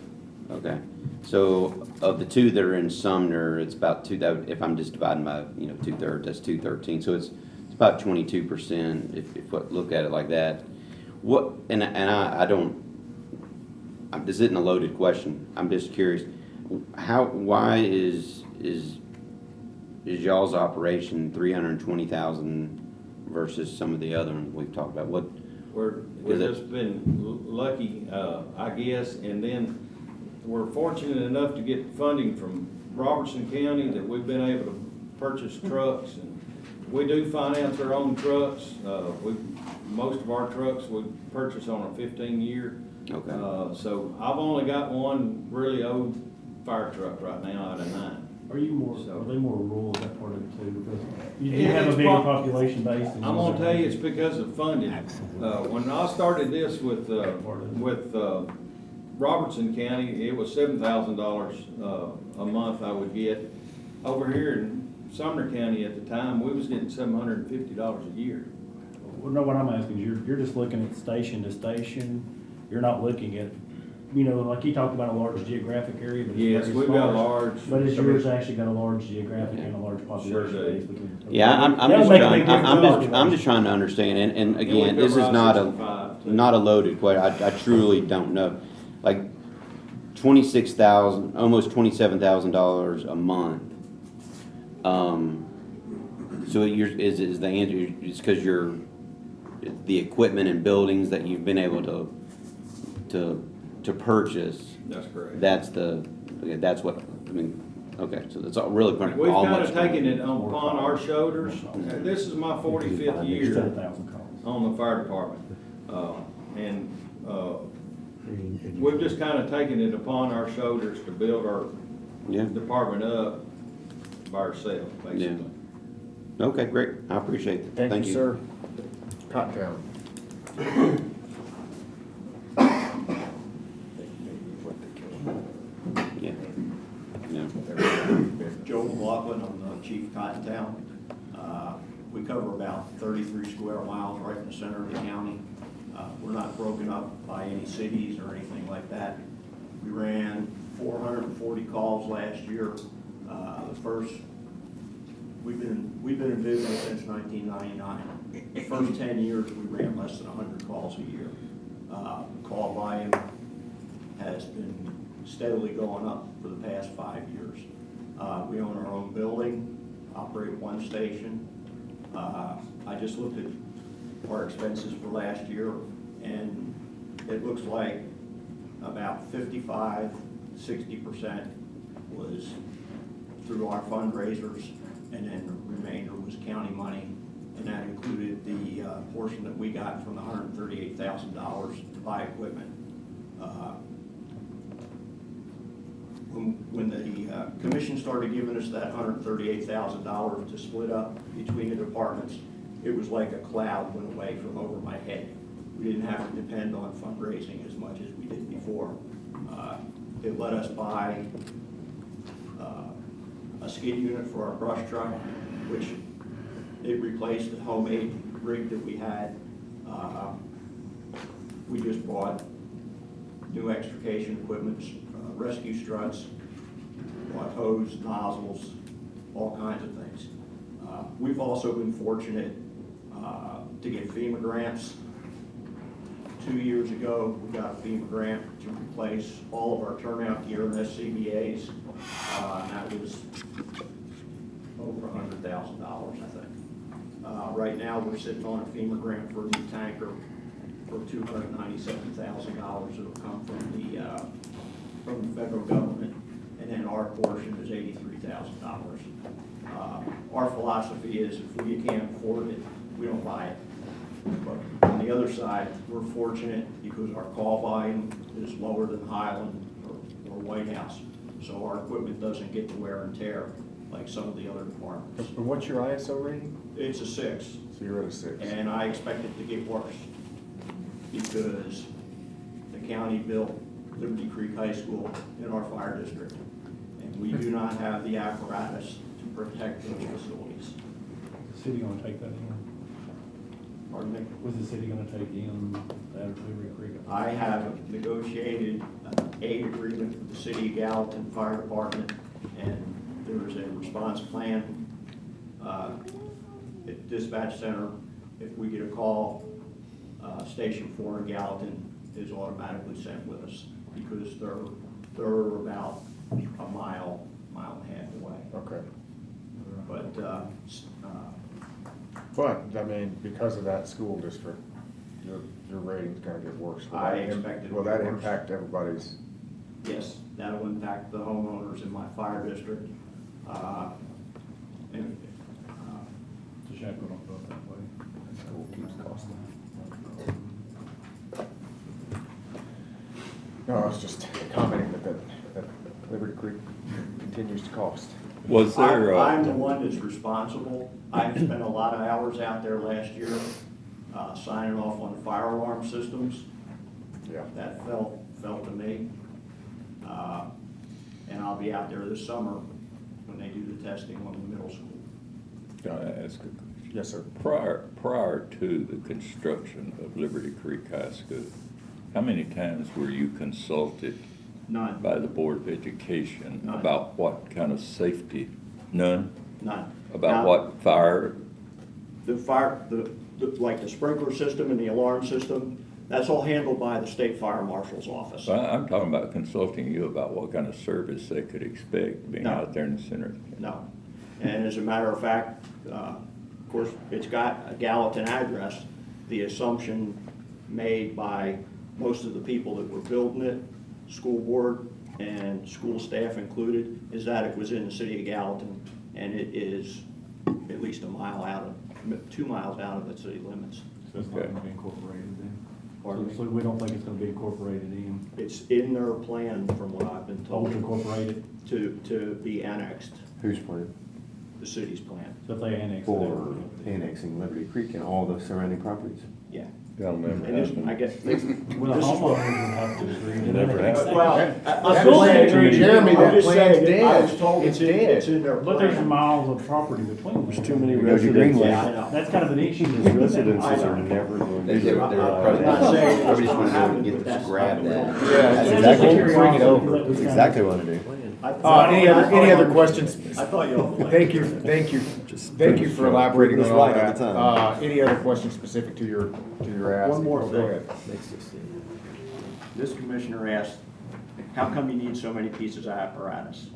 Okay. So of the 2 that are in Sumner, it's about 2,000. If I'm just dividing by 2/3, that's 213. So it's about 22%. If we look at it like that. What? And I don't. This isn't a loaded question. I'm just curious. Why is y'all's operation $320,000 versus some of the other ones we've talked about? we've just been lucky, I guess, and then we're fortunate enough to get funding from Robertson County that we've been able to purchase trucks, and we do finance our own trucks. Most of our trucks we purchase on a 15-year. Okay. So I've only got one really old fire truck right now out of 9. Are you more, So- are they more rural, is that part of it too? Because you do Yeah, have a it's bigger prob- population base. I'm gonna tell you, it's because of funding. When I started this with Robertson County, it was $7,000 a month I would get. Over here in Sumner County at the time, we was getting $750 a year. Well, no, what I'm asking is, you're just looking at station to station, you're not looking at, you know, like you talked about a large geographic area, but it's Yes, very we've got sparse. large. But is yours actually got a large geographic and a large Sure population do. base? Between- Yeah, I'm That'll just make a trying, big difference in I'm just trying to understand, and we again, this is cover not I-65 too. not a loaded question, I truly don't know. Like, $26,000, almost $27,000 a month. So is the answer, it's because the equipment and buildings that you've been able to purchase, That's correct. that's what, I mean, okay, so that's all really. We've all kind much of taken it upon our shoulders. This is my 45th Instead year of 1,000 calls. on the fire department. We've just kind of taken it upon our shoulders to build our Yeah. department up by ourselves, basically. Okay, great, I appreciate it. Thank you, sir. Cottontown. Yeah. Yeah. Joe McLaughlin, I'm the chief Cottontown. We cover about 33 square miles right in the center of the county. We're not broken up by any cities or anything like that. We ran 440 calls last year. We've been in business since 1999. The first 10 years, we ran less than 100 calls a year. Call volume has been steadily going up for the past 5 years. We own our own building, operate one station. I just looked at our expenses for last year, and it looks like about 55–60% was through our fundraisers, and then the remainder was county money, and that included the portion that we got from the $138,000 to buy equipment. When the commission started giving us that $138,000 to split up between the departments, it was like a cloud went away from over my head. We didn't have to depend on fundraising as much as we did before. It let us buy a skid unit for our brush truck, which it replaced the homemade rig that we had. We just bought new extrication equipment, rescue struts, bought hose, nozzles, all kinds of things. We've also been fortunate to get FEMA grants. 2 years ago, we got a FEMA grant to replace all of our turnout gear and SCBA's. And that was over $100,000, I think. Right now, we're sitting on a FEMA grant for a new tanker for $297,000 that'll come from the federal government, and then our portion is $83,000. Our philosophy is if we can't afford it, we don't buy it. But on the other side, we're fortunate because our call volume is lower than Highland or White House, so our equipment doesn't get the wear and tear like some of the other departments. And what's your ISO rating? It's a 6. So you're at a 6. And I expect it to get worse because the county built Liberty Creek High School in our fire district, and we do not have the apparatus to protect those facilities. Is the city gonna take that in? Pardon me? Was the city gonna take in that Liberty Creek? I have negotiated an aid agreement with the City of Gallatin Fire Department, and there is a response plan at dispatch center. If we get a call, Station 4 in Gallatin is automatically sent with us because they're about a mile and a half away. Okay. But But, I mean, because of that school district, your rating's gonna get worse. Will I that expect it to Will be that worse. impact everybody's? Yes, that'll impact the homeowners in my fire district. And, It's a shame we don't go that way. School keeps costing. No, I was just commenting that Liberty Creek continues to cost. Was there, I'm the one that's responsible. I spent a lot of hours out there last year, signing off on fire alarm systems. Yeah. That fell to me. And I'll be out there this summer when they do the testing on the middle school. can I ask a question? Yes, sir. Prior to the construction of Liberty Creek High School, how many times were you consulted None. by the Board of Education None. about what kind of safety? None? None. About Now, what fire? The fire, like the sprinkler system and the alarm system, that's all handled by the state fire marshal's office. I'm talking about consulting you about what kind of service they could expect being No. out there in the center. No. And as a matter of fact, of course, it's got a Gallatin address. The assumption made by most of the people that were building it, school board and school staff included, is that it was in the city of Gallatin, and it is at least 2 miles out of the city limits. So it's not gonna be incorporated then? Pardon me? So we don't think it's gonna be incorporated in, It's in their plan, from what I've been told told, to incorporate it, to be annexed, Whose plan? the city's plan. so if they annex it. For annexing Liberty Creek and all the surrounding properties? Yeah. That'll never And this, happen. I guess, Well, the this is homeowners what. would have to agree. to Never annex happened. it. Well, That I'm just plan, saying, Jeremy, I'm that just plan's saying, I was dead. told It's it's dead. in their But there's plan. miles of property between them. There's too many Because you residents. Greenway. Yeah, I know. That's kind of an issue. Residences I know. are never going to. They're do it. I'm not saying it's Everybody's gonna gonna happen, get but to that's just grab not that. the- Yeah, That's it's exactly bring it curiosity, over. that was That's kind of- exactly what I do. Any other questions? I thought you all. Thank you for elaborating on all that. Any other questions specific to your ask? One more Oh, go thing. ahead. This commissioner asked, how come you need so many pieces of apparatus?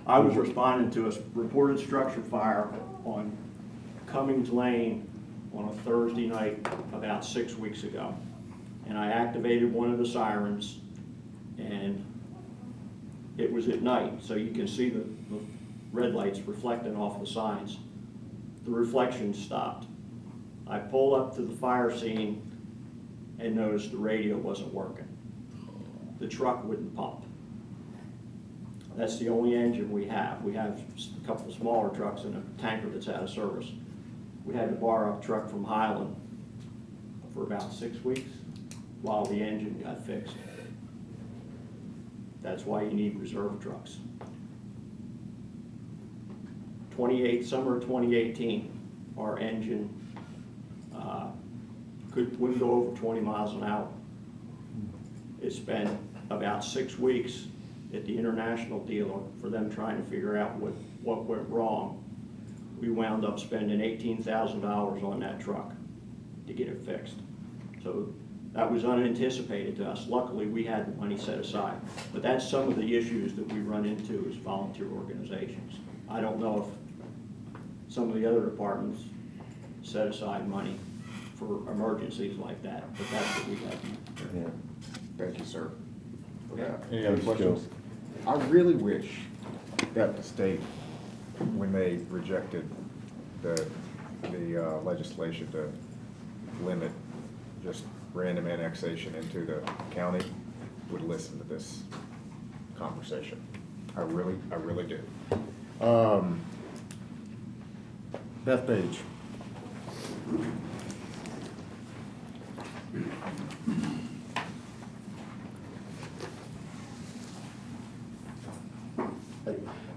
I was responding to a reported structure fire on Cummings Lane on a Thursday night about 6 weeks ago. And I activated one of the sirens, and it was at night, so you can see the red lights reflecting off the signs. The reflection stopped. I pulled up to the fire scene and noticed the radio wasn't working. The truck wouldn't pump. That's the only engine we have. We have a couple of smaller trucks and a tanker that's out of service. We had to borrow a truck from Highland for about 6 weeks while the engine got fixed. That's why you need reserve trucks. Summer 2018, our engine wouldn't go over 20 miles an hour. It spent about 6 weeks at the international dealer for them trying to figure out what went wrong. We wound up spending $18,000 on that truck to get it fixed. So that was unanticipated to us. Luckily, we had the money set aside. But that's some of the issues that we run into as volunteer organizations. I don't know if some of the other departments set aside money for emergencies like that, but that's what we have. Yeah. Thank you, sir, for that. Any other questions? I really wish that the state, when they rejected the legislation to limit just random annexation into the county, would listen to this conversation. I really do. Beth Page.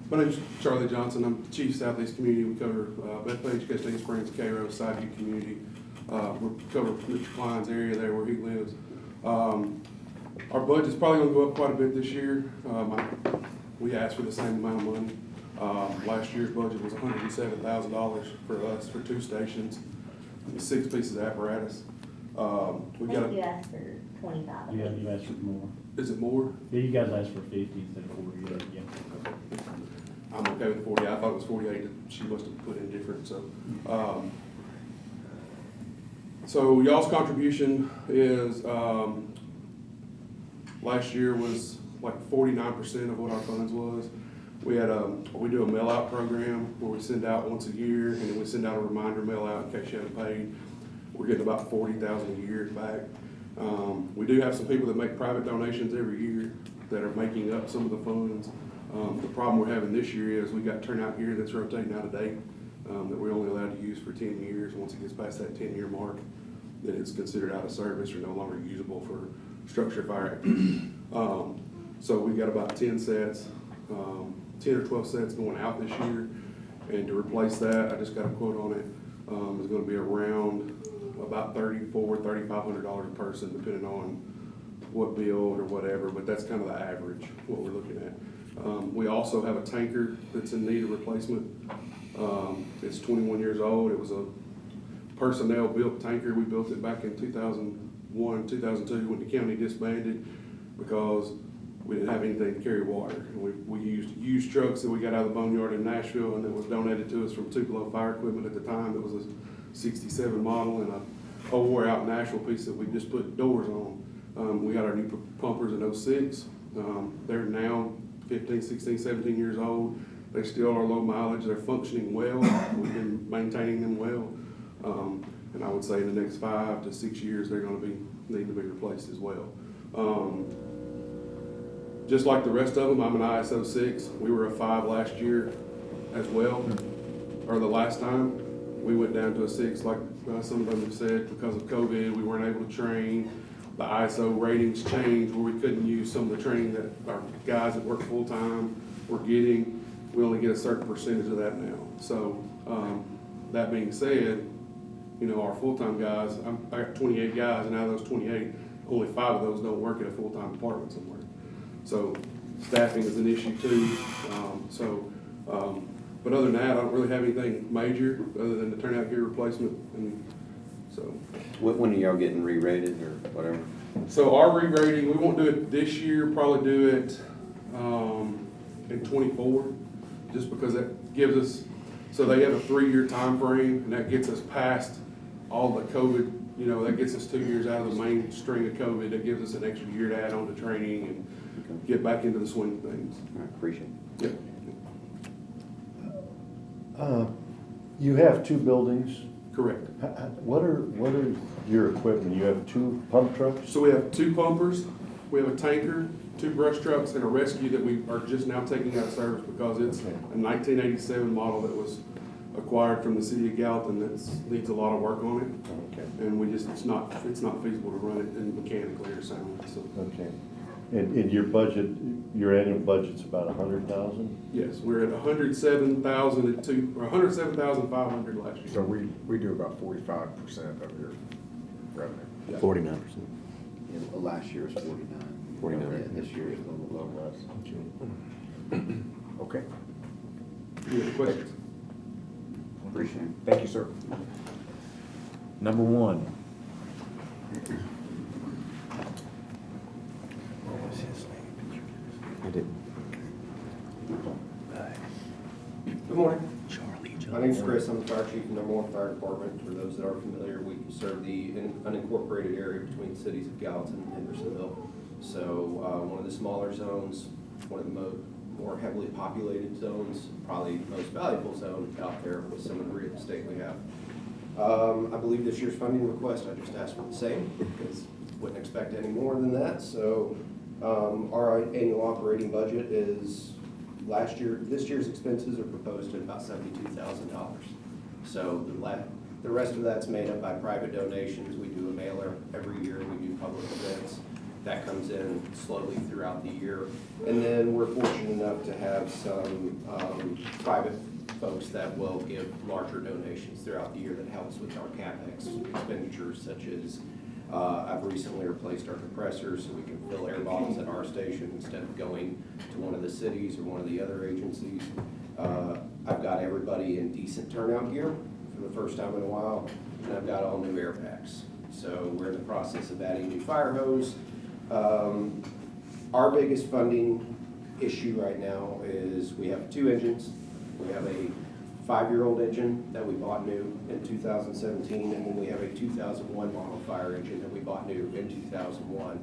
My name's Charlie Johnson. I'm the Chief Southeast Community. We cover Bethpage, Cascade Springs, Cairo, Sideview Community. We cover Mr. Klein's area there where he lives. Our budget's probably going to go up quite a bit this year. We asked for the same amount of money. Last year's budget was $107,000 for us for 2 stations, 6 pieces of apparatus. We got You asked for 25. Yeah, you asked for more. Is it more? Yeah, you guys asked for 50 instead of 40, yeah. I'm okay with 40. I thought it was 48 that she must have put in different, so. So y'all's contribution is, last year was like 49% of what our funds was. We do a mail out program where we send out once a year, and then we send out a reminder mail out in case you haven't paid. We're getting about 40,000 a year back. We do have some people that make private donations every year that are making up some of the funds. The problem we're having this year is we got turnout gear that's rotating out of date, that we're only allowed to use for 10 years. Once it gets past that 10-year mark, then it's considered out of service or no longer usable for structure fire activity. So we got about 10 sets, 10 or 12 sets going out this year. And to replace that, I just got a quote on it, is gonna be around about $3,500 a person, depending on what build or whatever, but that's kind of the average, what we're looking at. We also have a tanker that's in need of replacement. It's 21 years old. It was a personnel built tanker. We built it back in 2001, 2002 when the county disbanded because we didn't have anything to carry water. And we used used trucks that we got out of the boneyard in Nashville, and it was donated to us from Tupelo Fire Equipment at the time. It was a 67 model and a old wore out Nashville piece that we just put doors on. We got our new pumpers in 06. They're now 15, 16, 17 years old. They still are low mileage. They're functioning well. We've been maintaining them well. And I would say in the next 5 to 6 years, they're going to need to be replaced as well. Just like the rest of them, I'm an ISO 6. We were a 5 last year as well, or the last time. We went down to a 6, like some of them have said, because of COVID, we weren't able to train. The ISO ratings changed where we couldn't use some of the training that our guys that work full-time were getting. We only get a certain percentage of that now. So that being said, you know, our full-time guys, I got 28 guys, and out of those 28, only 5 of those don't work at a full-time department somewhere. So staffing is an issue too. But other than that, I don't really have anything major other than the turnout gear replacement. And so. When are y'all getting re-rated or whatever? So our re-rating, we won't do it this year, probably do it in 24, just because that gives us, so they have a 3-year time frame, and that gets us past all the COVID, you know, that gets us 2 years out of the main string of COVID. That gives us an extra year to add on to training and get back into the swing of things. I appreciate it. Yeah. You have 2 buildings. Correct. What are your equipment? You have 2 pump trucks? So we have 2 pumpers, we have a tanker, 2 brush trucks, and a rescue that we are just now taking out of service because it's a 1987 model that was acquired from the city of Gallatin that needs a lot of work on it. Okay. And it's not feasible to run it mechanically or soundly. So. Okay. And your budget, your annual budget's about 100,000? Yes, we're at 107,000 or 107,500 last year. So we do about 45% of your revenue. Yeah. 49%. Last year was 49. 49. Yeah, this year is a little lower. Okay. Any other questions? Appreciate it. Thank you, sir. Number 1. I didn't. Good morning. My name's Chris. I'm the fire chief in the #1 Fire Department. For those that are familiar, we serve the unincorporated area between the cities of Gallatin and Hendersonville. So one of the smaller zones, one of the more heavily populated zones, probably the most valuable zone out there with some of the real estate we have. I believe this year's funding request, I just asked for the same because wouldn't expect any more than that. So our annual operating budget is this year's expenses are proposed at about $72,000. So the rest of that's made up by private donations. We do a mailer every year. We do public events. That comes in slowly throughout the year. And then we're fortunate enough to have some private folks that will give larger donations throughout the year that helps with our CapEx expenditures, such as I've recently replaced our compressors so we can fill air bottles at our station instead of going to one of the cities or one of the other agencies. I've got everybody in decent turnout gear for the first time in a while, and I've got all new air packs. So we're in the process of adding new fire hose. Our biggest funding issue right now is we have 2 engines. We have a 5-year-old engine that we bought new in 2017, and then we have a 2001 model fire engine that we bought new in 2001.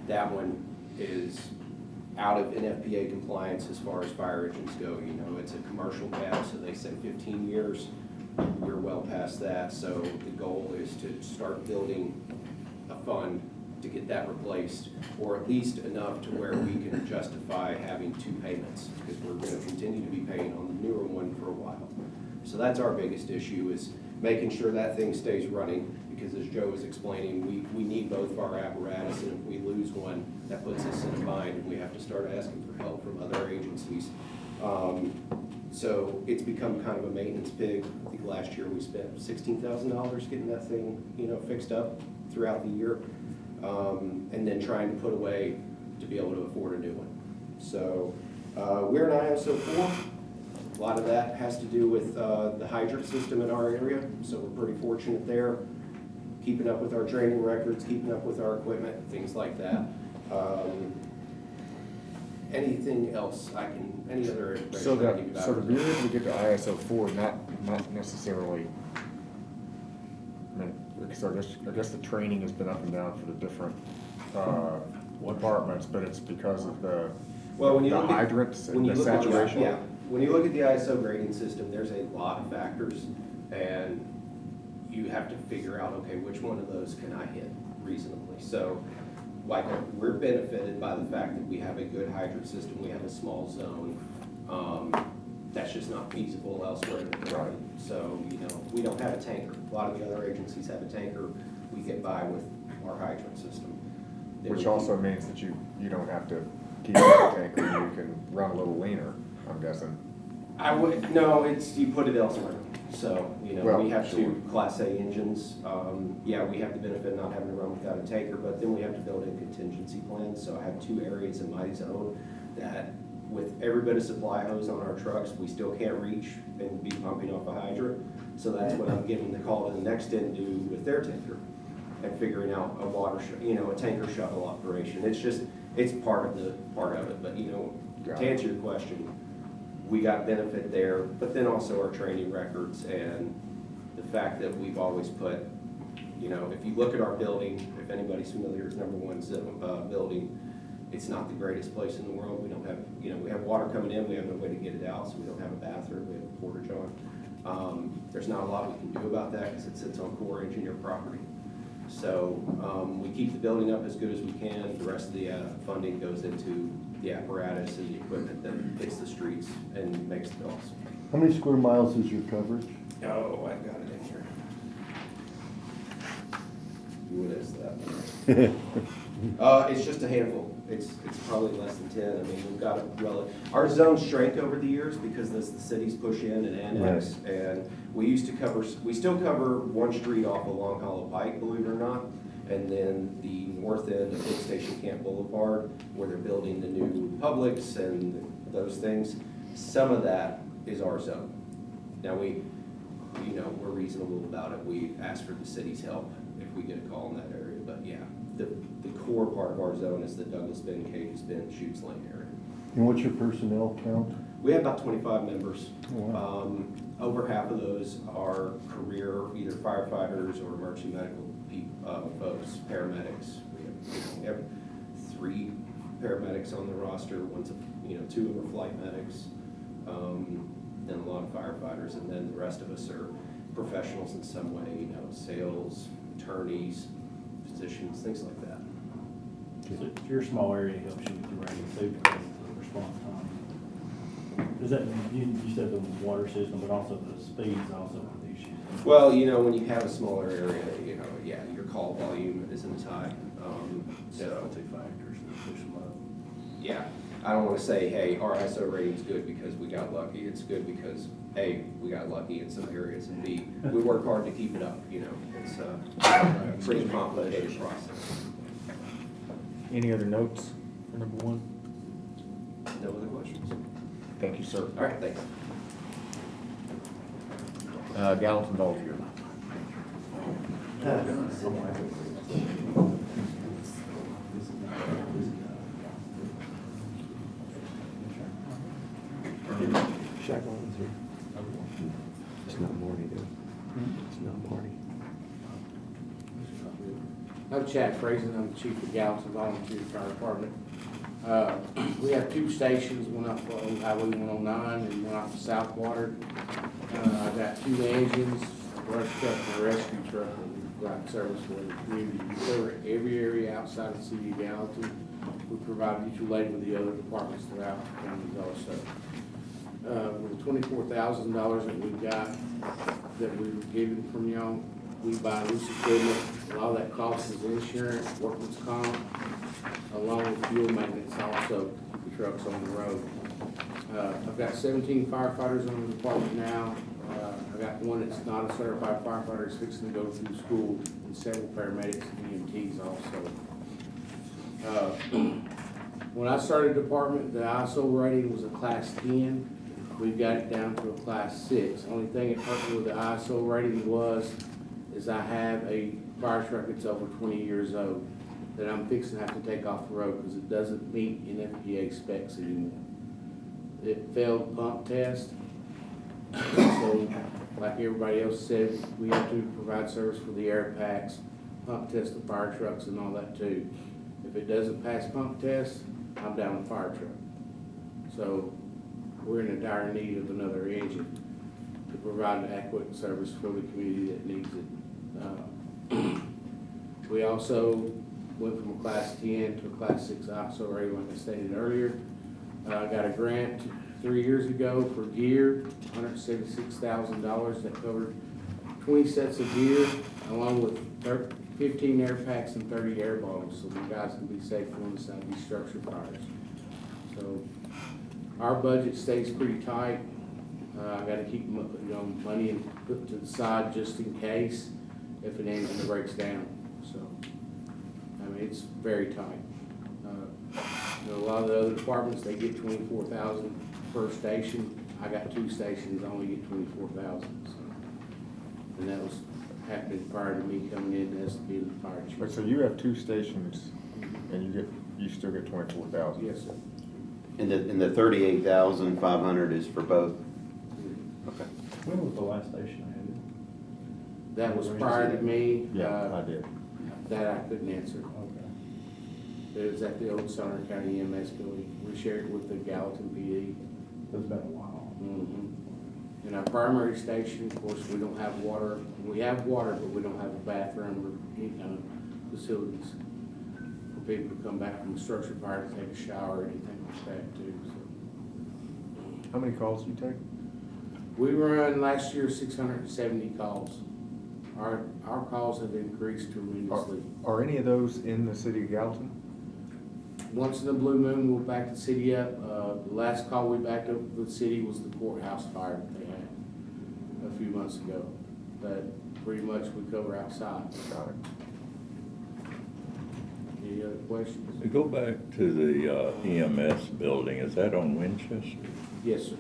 That one is out of NFPA compliance as far as fire engines go. You know, it's a commercial cab, so they say 15 years. We're well past that, so the goal is to start building a fund to get that replaced, or at least enough to where we can justify having 2 payments, because we're going to continue to be paying on the newer one for a while. So that's our biggest issue, is making sure that thing stays running, because as Joe was explaining, we need both of our apparatus, and if we lose one, that puts us in a bind, and we have to start asking for help from other agencies. So it's become kind of a maintenance pig. I think last year we spent $16,000 getting that thing, you know, fixed up throughout the year, and then trying to put away to be able to afford a new one. So we're an ISO 4. A lot of that has to do with the hydrant system in our area, so we're pretty fortunate there. Keeping up with our training records, keeping up with our equipment, things like that. Anything else any other information So I can give you about so to it? be able to get to ISO 4, not necessarily, I mean, because I guess the training has been up and down for the different departments, but it's because of the hydrants and the saturation. Yeah, when you look at the ISO grading system, there's a lot of factors, and you have to figure out, okay, which one of those can I hit reasonably? So, like, we're benefited by the fact that we have a good hydrant system, we have a small zone. That's just not feasible elsewhere in the county. So, you know, we don't have a tanker. A lot of the other agencies have a tanker. We get by with our hydrant system. Which also means that you don't have to keep it in the tanker, you can run a little leaner, I'm guessing. No, you put it elsewhere. So, you know, Well, we have sure. 2 Class A engines. Yeah, we have the benefit of not having to run without a tanker, but then we have to build in contingency plans. So I have 2 areas in my zone that, with every bit of supply hose on our trucks, we still can't reach and be pumping off a hydrant. So that's what I'm giving the call to the next end do with their tanker, and figuring out a tanker shuttle operation. It's part of it. But, you know, to answer your question, we got benefit there, but then also our training records and the fact that we've always put, you know, if you look at our building, if anybody's familiar, it's #1 building. It's not the greatest place in the world. We don't have, you know, we have water coming in, we have no way to get it out, so we don't have a bathroom, we have a porta john. There's not a lot we can do about that because it sits on core engineer property. So we keep the building up as good as we can. The rest of the funding goes into the apparatus and the equipment that hits the streets and makes the calls. How many square miles is your coverage? Oh, I've got it in here. What is that? It's just a handful. It's probably less than 10. I mean, we've got our zones shrank over the years because as the cities push in and annex, and we still cover one street off of Long Hollow Pike, believe it or not, and then the north end of Big Station Camp Boulevard, where they're building the new Publix and those things. Some of that is our zone. Now we're reasonable about it. We ask for the city's help if we get a call in that area, but yeah. The core part of our zone is the Douglas Bend, Cajun Bend, Chutes Lane area. And what's your personnel count? We have about 25 members. Oh, wow. Over half of those are career, either firefighters or emergency medical folks, paramedics. We have 3 paramedics on the roster. 2 of them are flight medics, then a lot of firefighters, and then the rest of us are professionals in some way, you know, sales, attorneys, physicians, things like that. So your small area helps you with the rating too, because of the response time. Is that, you said the water system, but also the speeds also have issues? Well, you know, when you have a smaller area, you know, yeah, your call volume isn't as high. So 2 factors that push them up. Yeah, I don't want to say, hey, our ISO rating's good because we got lucky. It's good because, A, we got lucky in some areas, and B, we work hard to keep it up, you know. It's a pretty complicated process. Any other notes for #1? No other questions? Thank you, sir. All right, thanks. Gallatin Volunteer. Shackleton's here. I'm Chad Frazen, I'm the chief of Gallatin Volunteer Fire Department. We have two stations, one off of Highway 109 and one off of Southwater. I've got two engines, a brush truck and a rescue truck that we provide service for the community. We cover every area outside the city of Gallatin. We provide mutual aid with the other departments throughout the counties also. With the $24,000 that we've got, that we were given from y'all, we buy loose equipment. A lot of that cost is insurance, workman's comp, along with fuel maintenance also to keep the trucks on the road. I've got 17 firefighters on the department now. I've got one that's not a certified firefighter, is fixing to go through school, and several paramedics and EMTs also. When I started the department, the ISO rating was a class 10. We've got it down to a class 6. Only thing that hurt me with the ISO rating is I have a fire truck that's over 20 years old that I'm fixing to have to take off the road because it doesn't meet NFPA specs anymore. It failed pump test. So, like everybody else said, we have to provide service for the air packs, pump test the fire trucks and all that too. If it doesn't pass pump test, I'm down a fire truck. So we're in a dire need of another engine to provide an adequate service for the community that needs it. We also went from a class 10 to a class 6 ISO rating, like I stated earlier. I got a grant 3 years ago for gear, $176,000 that covered 20 sets of gear, along with 15 air packs and 30 air bottles, so the guys can be safe on the side of these structure fires. So our budget stays pretty tight. I got to keep money and put to the side just in case if an engine breaks down. So I mean it's very tight. A lot of the other departments, they get 24,000 per station. I got two stations, I only get 24,000. So, and that was happening prior to me coming in as being the fire chief. But so you have two stations, and you still get 24,000. Yes, sir. And the 38,500 is for both? Okay. When was the last station I had? That was prior to me. Yeah, I did. That I couldn't answer. Okay. It was at the old Sumner County EMS building. We shared it with the Gallatin PD. It's been a while. Mm-hmm. In our primary station, of course, we don't have water. We have water, but we don't have a bathroom or facilities for people to come back from a structure fire to take a shower or anything like that too. So. How many calls do you take? We run last year 670 calls. Our calls have increased tremendously. Are any of those in the city of Gallatin? Once in a blue moon, we'll back the city up. The last call we backed up the city was the courthouse fire that they had a few months ago. But pretty much we cover outside. Got it. Any other questions? To go back to the EMS building, is that on Winchester? Yes, sir.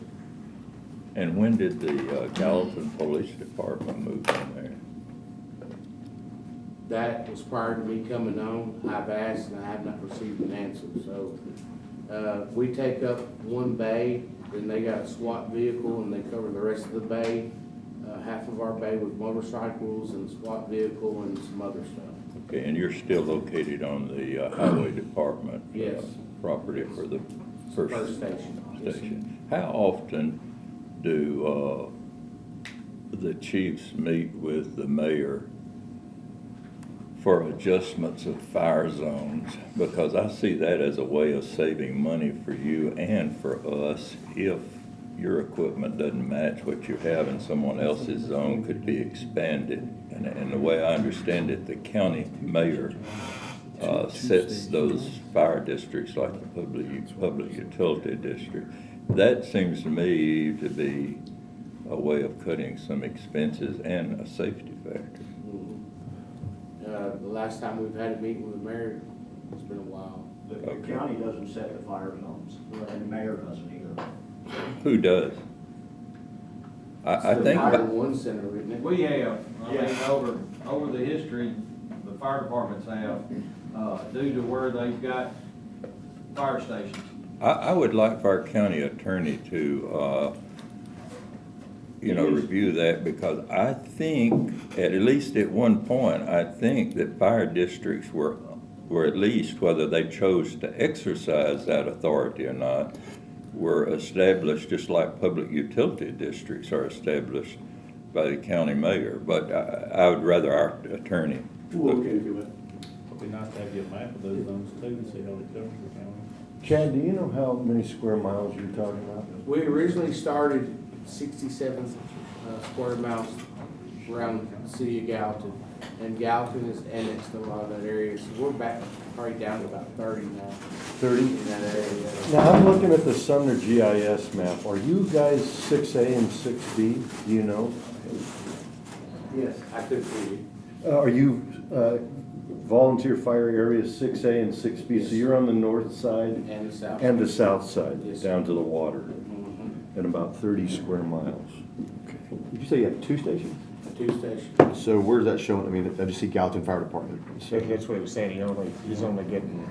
And when did the Gallatin Police Department move in there? That was prior to me coming on. I've asked and I have not received an answer. So we take up one bay, then they got a SWAT vehicle and they cover the rest of the bay. Half of our bay with motorcycles and a SWAT vehicle and some other stuff. Okay, and you're still located on the Highway Department? Yes. Property for the first station. station. How often do the chiefs meet with the mayor for adjustments of fire zones? Because I see that as a way of saving money for you and for us if your equipment doesn't match what you have and someone else's zone could be expanded. And the way I understand it, the county mayor sets those fire districts like the public utility district. That seems to me to be a way of cutting some expenses and a safety factor. The last time we've had a meeting with the mayor, it's been a while. The county doesn't set the fire zones, and the mayor doesn't either. Who does? I The think. Fire One Center, isn't it? We have, I mean, over the history, the fire departments have, due to where they've got fire stations. I would like for our county attorney to review that, because I think, at least at one point, I think that fire districts were at least, whether they chose to exercise that authority or not, were established just like public utility districts are established by the county mayor. But I would rather our attorney We'll look look at into it. It'd be nice to have you a map of those zones too, and see how they cover the county. Chad, do you know how many square miles you're talking about? We originally started 67 square miles around the city of Gallatin, and Gallatin is annexed a lot of that area, so we're back probably down to about 30 now. 30? In that area. Now, I'm looking at the Sumner GIS map. Are you guys 6A and 6B? Do you know? Yes, I could see you. Are you volunteer fire areas 6A and 6B? Yes. So you're on the north side? And the south. And the south side, Yes. down to the water, Mhm. at about 30 square miles. Did you say you have 2 stations? 2 stations. So where's that showing? I mean, I just see Gallatin Fire Department. So That's what he was saying, he's only getting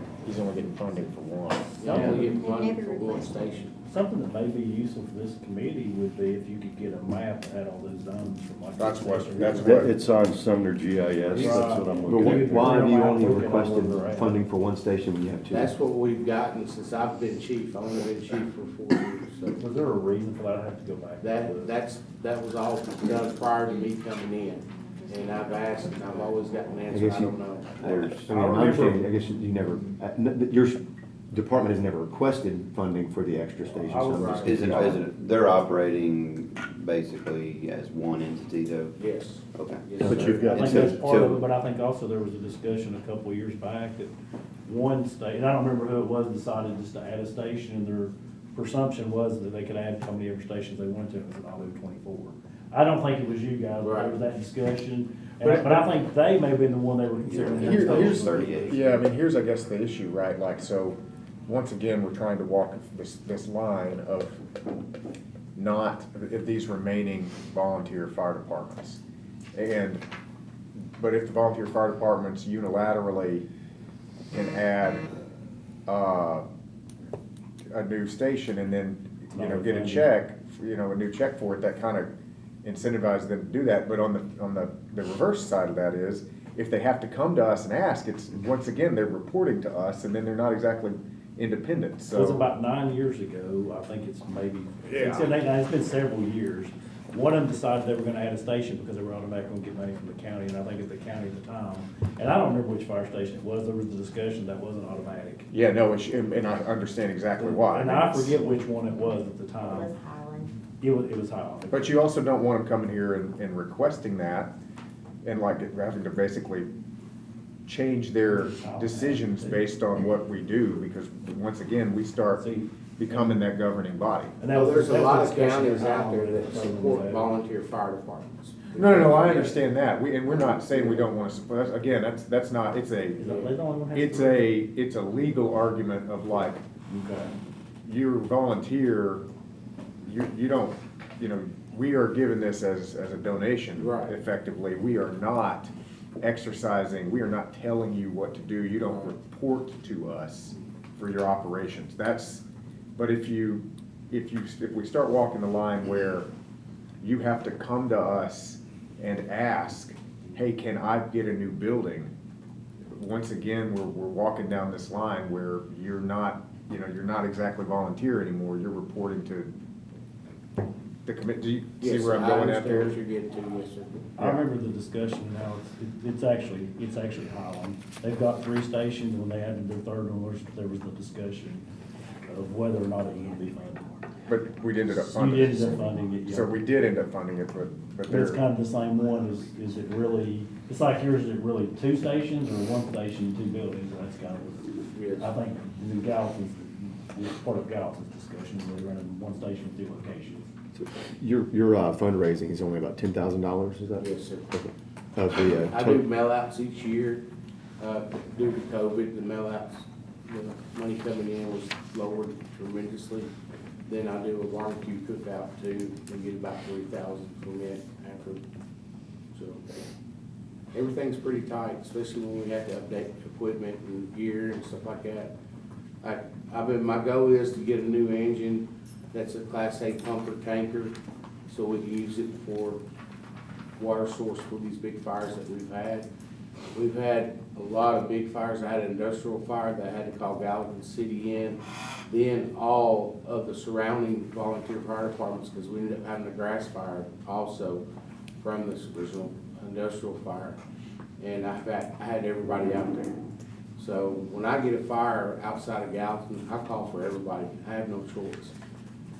funding for one. You only get one Never for one requested. station. Something that may be useful for this committee would be if you could get a map that had all those zones from like. That's what- station. that's It's on Sumner GIS, that's what I'm But looking at. why have you only Looking at requested where they're at. funding for one station when you have 2? That's what we've gotten since I've been chief. I've only been chief for 4 years, so. Was there a reason for that? I have to go back. That was all done prior to me coming in. And I've asked, and I've always gotten an answer, I don't know. I mean, I'm saying, I guess you never, your department has never requested funding for the extra stations. I would- so I'm just- Isn't, they're operating basically as one entity though? Yes. Okay. Yes, But sir. you've got- I think that's part of it, but I think also there was a discussion a couple of years back that one state, and I don't remember who it was, decided just to add a station, and their presumption was that they could add how many ever stations they wanted to, and it was all over 24. I don't think it was you guys, but there was that discussion, but I think they may have been the one they were considering. Here's, 38. yeah, I mean, here's, I guess, the issue, right? Like, so, once again, we're trying to walk this line of not, if these remaining volunteer fire departments. But if the volunteer fire departments unilaterally can add, a new station and then, get a check, a new check for it, that kind of incentivizes them to do that. But on the reverse side of that is, if they have to come to us and ask, it's, once again, they're reporting to us, and then they're not exactly independent, so. It was about 9 years ago, I think it's maybe, it's been several years. One of them decided they were gonna add a station because they were automatically gonna get money from the county, and I think at the county at the time, and I don't remember which fire station it was, there was a discussion that wasn't automatic. Yeah, no, and I understand exactly why. And I forget which one it was at the It time. was Highland. It was Highland. But you also don't want them coming here and requesting that, and like having to basically change their decisions based on what we do, because once again, we start becoming that governing body. And that was, There's a that lot was of discussion counties at out there Highland that that support that. volunteer fire departments. No, I understand that, and we're not saying we don't wanna support, again, that's not, Is that- they don't want to have it's to- a legal argument of like, Okay. you're a volunteer, you don't, we are giving this as a donation. Right. Effectively, we are not exercising, we are not telling you what to do, you don't report to us for your operations. But if we start walking the line where you have to come to us and ask, hey, can I get a new building? Once again, we're walking down this line where you're not exactly volunteer anymore, you're reporting to the commit, do you see Yes, where I'm going I at there? understand what you're getting to, yes, sir. I remember the discussion now, it's actually Highland. They've got 3 stations, when they added their third one, there was the discussion of whether or not it would be funded. But we ended up You funding it. ended up funding it, yeah. So we did end up funding it, but But it's they're, kind of the same one, is it really, it's like yours, is it really 2 stations or 1 station, 2 buildings? That's kind of, Yes. I think, in Gallatin's, it's part of Gallatin's discussion, we're running 1 station with 2 locations. Your fundraising is only about $10,000, is that? Yes, sir. Okay. Of the, I do mail outs each year. Due to COVID, the mail outs, the money coming in was lowered tremendously. Then I do a barbecue cookout too, and get about 3,000 from it after. So everything's pretty tight, especially when we have to update equipment and gear and stuff like that. My goal is to get a new engine that's a Class A pumper tanker, so we can use it for water source for these big fires that we've had. We've had a lot of big fires. I had an industrial fire that I had to call Gallatin City in. Then all of the surrounding volunteer fire departments, because we ended up having a grass fire also from this original industrial fire. And I had everybody out there. So when I get a fire outside of Gallatin, I call for everybody. I have no choice.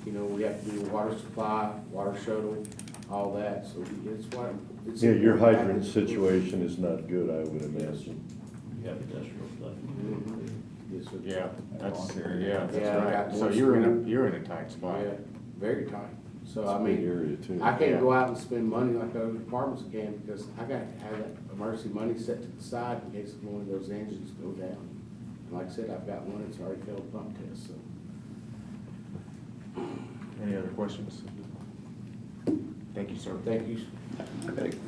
You know, we have to do water supply, water shuttle, all that, so it's what. It's Yeah, your important. hydrant situation is not good, I would imagine. You have industrial stuff. Yes, sir. Yeah, that's Yeah, I right. got So one you're in a tight spot. Yeah, very tight. So It's I a big mean, area too. I can't Yeah. go out and spend money like other departments can because I got to have that emergency money set to the side in case one of those engines go down. And like I said, I've got one that's already failed pump test, so. Any other questions? Thank you, sir. Thank you.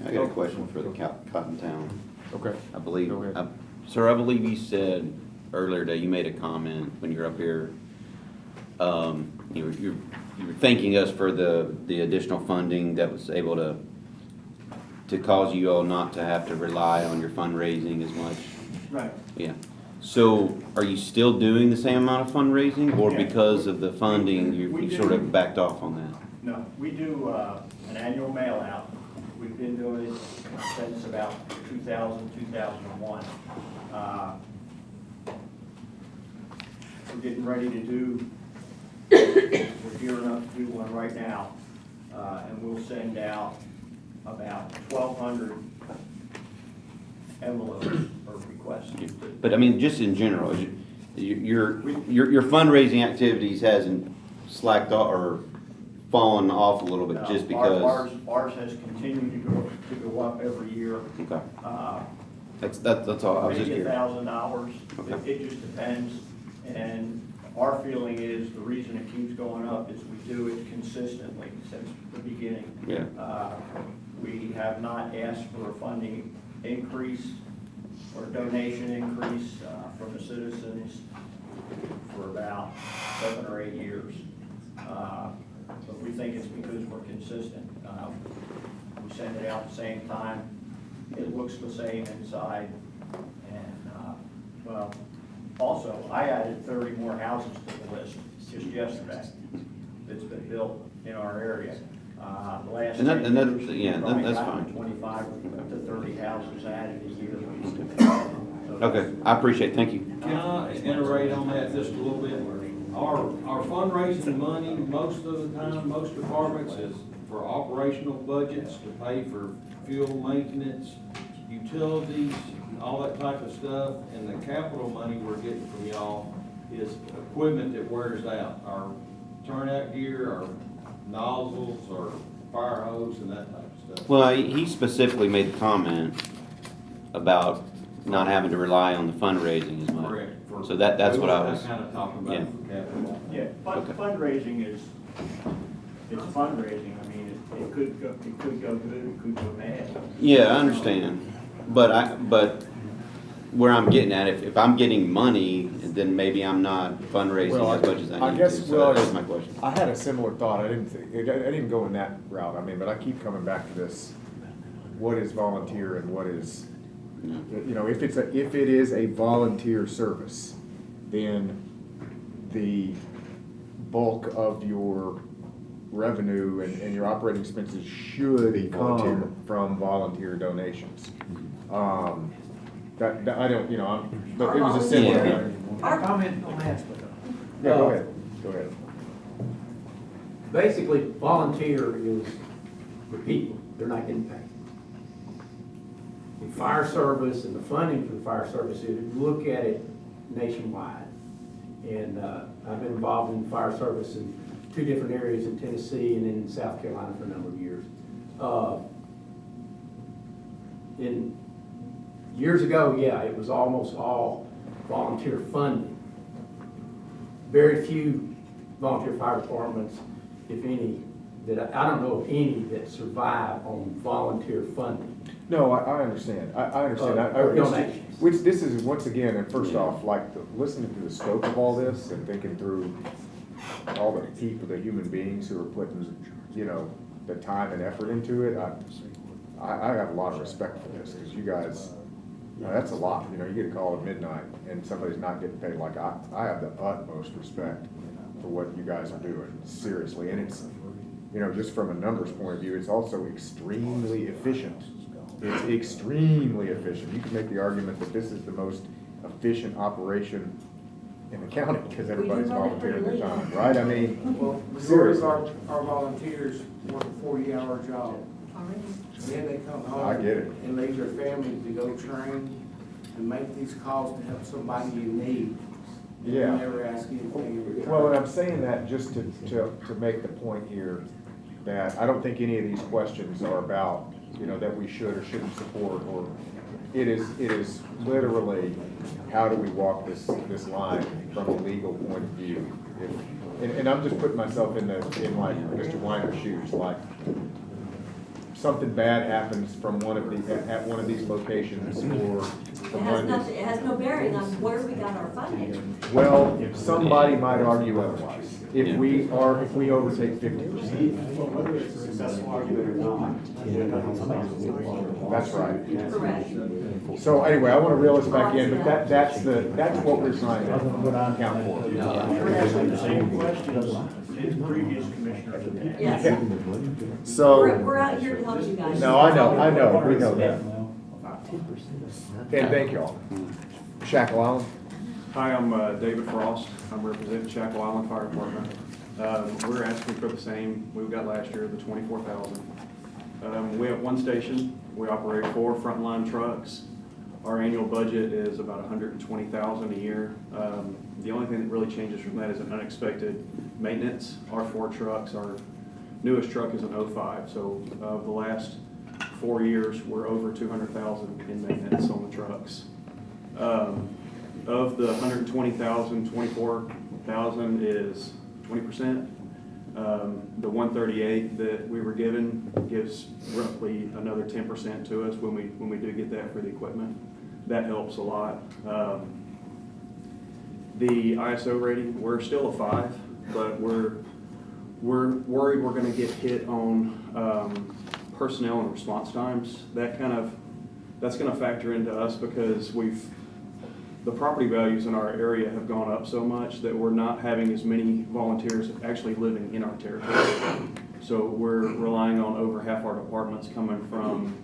I got a question for the Cotton Town. Okay. I believe, Go ahead. sir, I believe you said earlier today, you made a comment when you were up here. You were thanking us for the additional funding that was able to cause you all not to have to rely on your fundraising as much. Right. Yeah. So are you still doing the same amount of fundraising, or Yeah. because of the funding, you We sort do. of backed off on that? No, we do an annual mail out. We've been doing it since about 2000, 2001. We're getting ready to do, we're gearing up to do one right now. And we'll send out about 1,200 envelopes or requests. But I mean, just in general, your fundraising activities hasn't slacked off or fallen off a little bit just because. Ours has continued to go up every year. Okay. That's all. I was just Maybe curious. $1,000. Okay. It just depends. And our feeling is the reason it keeps going up is we do it consistently since the beginning. Yeah. We have not asked for a funding increase or donation increase from the citizens for about 7 or 8 years. But we think it's because we're consistent. We send it out at the same time. It looks the same inside. And, well, also, I added 30 more houses to the list just yesterday that's been built in our area. The last And that- 10 years, yeah, we've probably that's gotten fine. 25 to 30 houses added a year. Okay, I appreciate it. Thank you. Can I iterate on that just a little bit? Our fundraising money, most of the time, most departments is for operational budgets to pay for fuel maintenance, utilities, all that type of stuff. And the capital money we're getting from y'all is equipment that wears out. Our turnout gear, our nozzles, our fire hose and that type of stuff. Well, he specifically made the comment about not having to rely on the fundraising as much. Correct. So that's what I was. kind of talking about Yeah. for capital. Yeah, Okay. fundraising is, it's fundraising. I mean, it could go good, it could go bad. Yeah, I understand. But where I'm getting at, if I'm getting money, then maybe I'm not fundraising Well, as much as I need guess, to. So well, that's my question. I had a similar thought. I didn't go in that route. I mean, but I keep coming back to this. What is volunteer and what is, you know, if it is a volunteer service, then the bulk of your revenue and your operating expenses should come from volunteer donations. That I don't, you know, but it was a similar. Yeah. Our comment on that. Yeah, go ahead. Go ahead. Basically, volunteer is for people, they're not getting paid. The fire service and the funding for the fire service, if you look at it nationwide, and I've been involved in fire service in 2 different areas in Tennessee and in South Carolina for a number of years. In years ago, yeah, it was almost all volunteer funding. Very few volunteer fire departments, if any, that I don't know of any that survive on volunteer funding. No, I understand. I understand. Donations. Which this is, once again, and first off, like, listening to the scope of all this and thinking through all the people, the human beings who are putting, you know, the time and effort into it, I have a lot of respect for this, because you guys, that's a lot, you get a call at midnight and somebody's not getting paid. Like, I have the utmost respect for what you guys are doing, seriously, and it's, just from a numbers point of view, it's also extremely efficient. It's extremely efficient. You can make the argument that this is the most efficient operation in the county, because everybody's volunteering their time, right? I mean, Well, majority seriously. of our volunteers work a 40-hour job. Then they come home. I get it. And leave their families to go train and make these calls to help somebody in need. And Yeah. never ask anything in return. Well, and I'm saying that just to make the point here, that I don't think any of these questions are about, that we should or shouldn't support, or it is literally, how do we walk this line from a legal point of view? And I'm just putting myself in like Mr. Weiner's shoes, like something bad happens from at one of these locations, or from one of these. It has no bearing on where we got our funding. Well, somebody might argue otherwise, if we overtake 50%. Whether it's a successful argument or not, That's right. Correct. So anyway, I want to reel us back in, but that's what we're trying to account for. We're asking the same questions as previous commissioners have asked. Yes. So. We're out here to help you guys. No, I know, we know that. And thank you all. Shackle Island? Hi, I'm David Frost. I'm representing Shackle Island Fire Department. We're asking for the same we've got last year, the $24,000. We have one station. We operate 4 frontline trucks. Our annual budget is about $120,000 a year. The only thing that really changes from that is an unexpected maintenance. Our 4 trucks, our newest truck is an 05. So the last 4 years, we're over $200,000 in maintenance on the trucks. Of the $120,000, $24,000 is 20%. The 138 that we were given gives roughly another 10% to us when we do get that for the equipment. That helps a lot. The ISO rating, we're still a 5, but we're worried we're going to get hit on personnel and response times. That's going to factor into us, because the property values in our area have gone up so much that we're not having as many volunteers actually living in our territory. So we're relying on over half our departments coming from,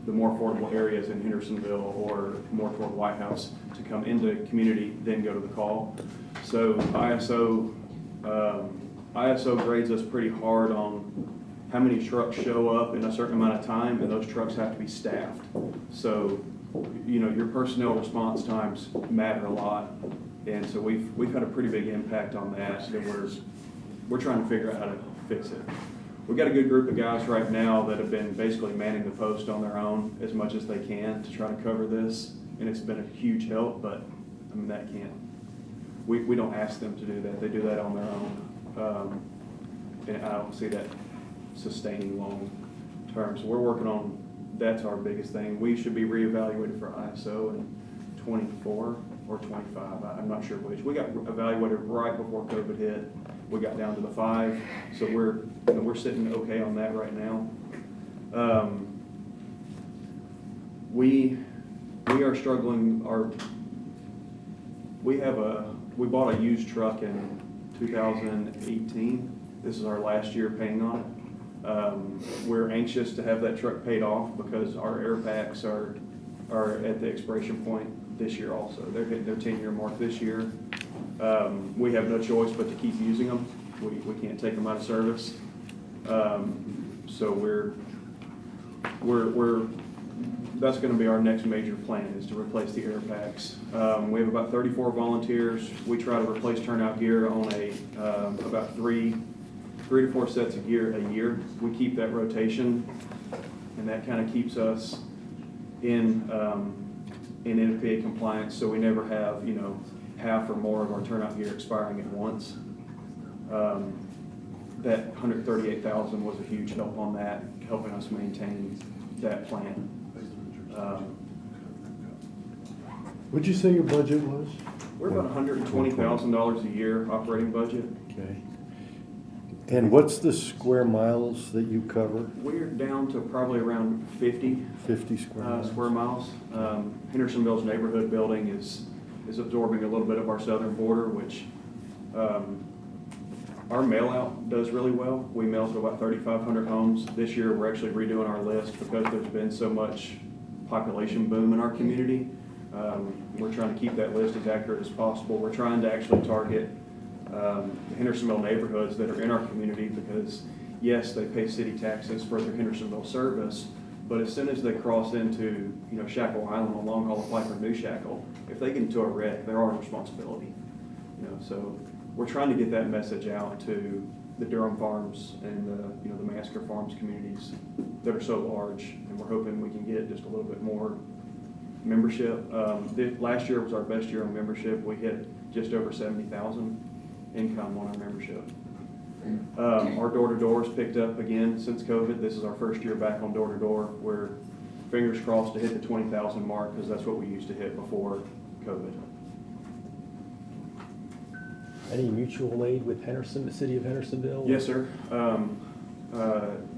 the more affordable areas in Hendersonville or more toward White House to come into community, then go to the call. So ISO grades us pretty hard on how many trucks show up in a certain amount of time, and those trucks have to be staffed. So, your personnel response times matter a lot, and so we've had a pretty big impact on that we're trying to figure out how to fix it. We've got a good group of guys right now that have been basically manning the post on their own as much as they can to try to cover this, and it's been a huge help, but that can't, we don't ask them to do that. They do that on their own, and I don't see that sustaining long term. So we're working on, that's our biggest thing. We should be reevaluated for ISO in 24 or 25. I'm not sure which. We got evaluated right before COVID hit. We got down to the 5, so we're sitting okay on that right now. We are struggling. We bought a used truck in 2018. This is our last year paying on it. We're anxious to have that truck paid off, because our air packs are at the expiration point this year also. They're hitting their 10-year mark this year. We have no choice but to keep using them. We can't take them out of service. So that's going to be our next major plan, is to replace the air packs. We have about 34 volunteers. We try to replace turnout gear on about 3 to 4 sets of gear a year. We keep that rotation, and that kind of keeps us in NFPA compliance, so we never have half or more of our turnout gear expiring at once. That $138,000 was a huge help on that, helping us maintain that plan. What'd you say your budget was? We're about $120,000 a year operating budget. Okay. And what's the square miles that you cover? We're down to probably around 50 50 square miles? square miles. Hendersonville's neighborhood building is absorbing a little bit of our southern border, which our mail out does really well. We mail to about 3,500 homes. This year, we're actually redoing our list because there's been so much population boom in our community. We're trying to keep that list as accurate as possible. We're trying to actually target the Hendersonville neighborhoods that are in our community because, yes, they pay city taxes for their Hendersonville service, but as soon as they cross into, Shackle Island on Long Haul Piper New Shackle, if they get into a wreck, they're our responsibility. So we're trying to get that message out to the Durham Farms and the Masker Farms communities that are so large, and we're hoping we can get just a little bit more membership. Last year was our best year on membership. We hit just over 70,000 income on our membership. Our door-to-doors picked up again since COVID. This is our first year back on door-to-door. We're fingers crossed to hit the 20,000 mark because that's what we used to hit before COVID. Any mutual aid with Henderson, the city of Hendersonville? Yes, sir.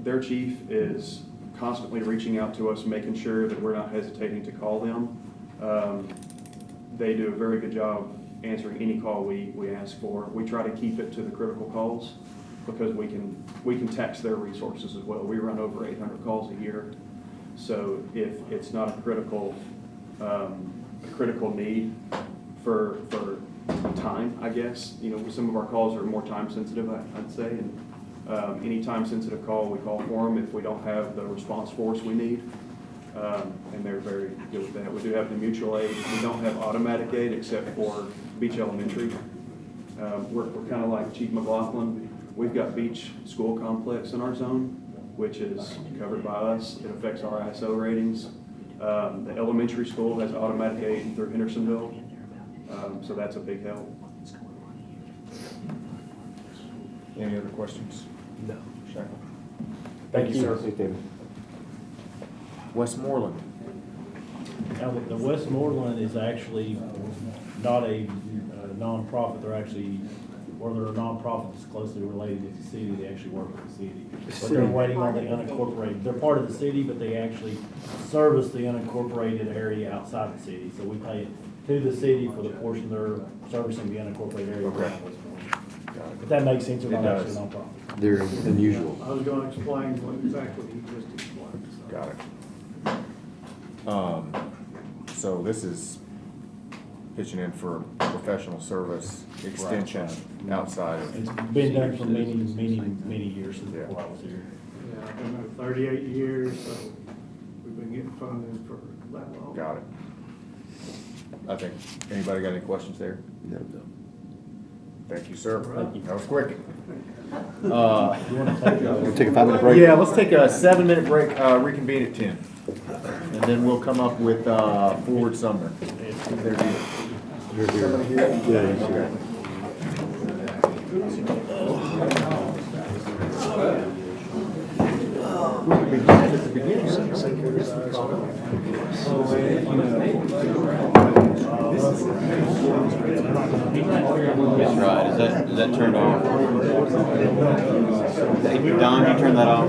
Their chief is constantly reaching out to us, making sure that we're not hesitating to call them. They do a very good job answering any call we ask for. We try to keep it to the critical calls because we can tax their resources as well. We run over 800 calls a year. So if it's not a critical need for time, I guess, some of our calls are more time sensitive, I'd say, and any time sensitive call, we call for them if we don't have the response force we need, and they're very good with that. We do have the mutual aid. We don't have automatic aid except for Beach Elementary. We're kind of like Chief McLaughlin. We've got Beach School Complex in our zone, which is covered by us. It affects our ISO ratings. The elementary school has automatic aid through Hendersonville. So that's a big help. Any other questions? No. Thank you, sir. Westmoreland. Now, the Westmoreland is actually not a nonprofit. They're actually, or they're a nonprofit that's closely related with the city. They actually work with the city. But they're waiting on the unincorporated. They're part of the city, but they actually service the unincorporated area outside the city. So we pay to the city for the portion they're servicing the unincorporated area. Okay. If that makes sense, they're not It actually a does. nonprofit. They're unusual. I was gonna explain exactly what he just explained. Got it. So this is pitching in for professional service extension outside of. It's been done for many years since before I was here. Yeah, I've been there 38 years, so we've been getting funding for that long. Got it. I think, anybody got any questions there? No. Thank you, sir. Thank you. That was quick. You want to Take a 5-minute break? Yeah, let's take a 7-minute break, reconvene at 10. And then we'll come up with Forward Sumner. There he is. Somebody here? Yeah, he's here. At the beginning. That's right. Is that turned on? Hey, Don, you turn that off?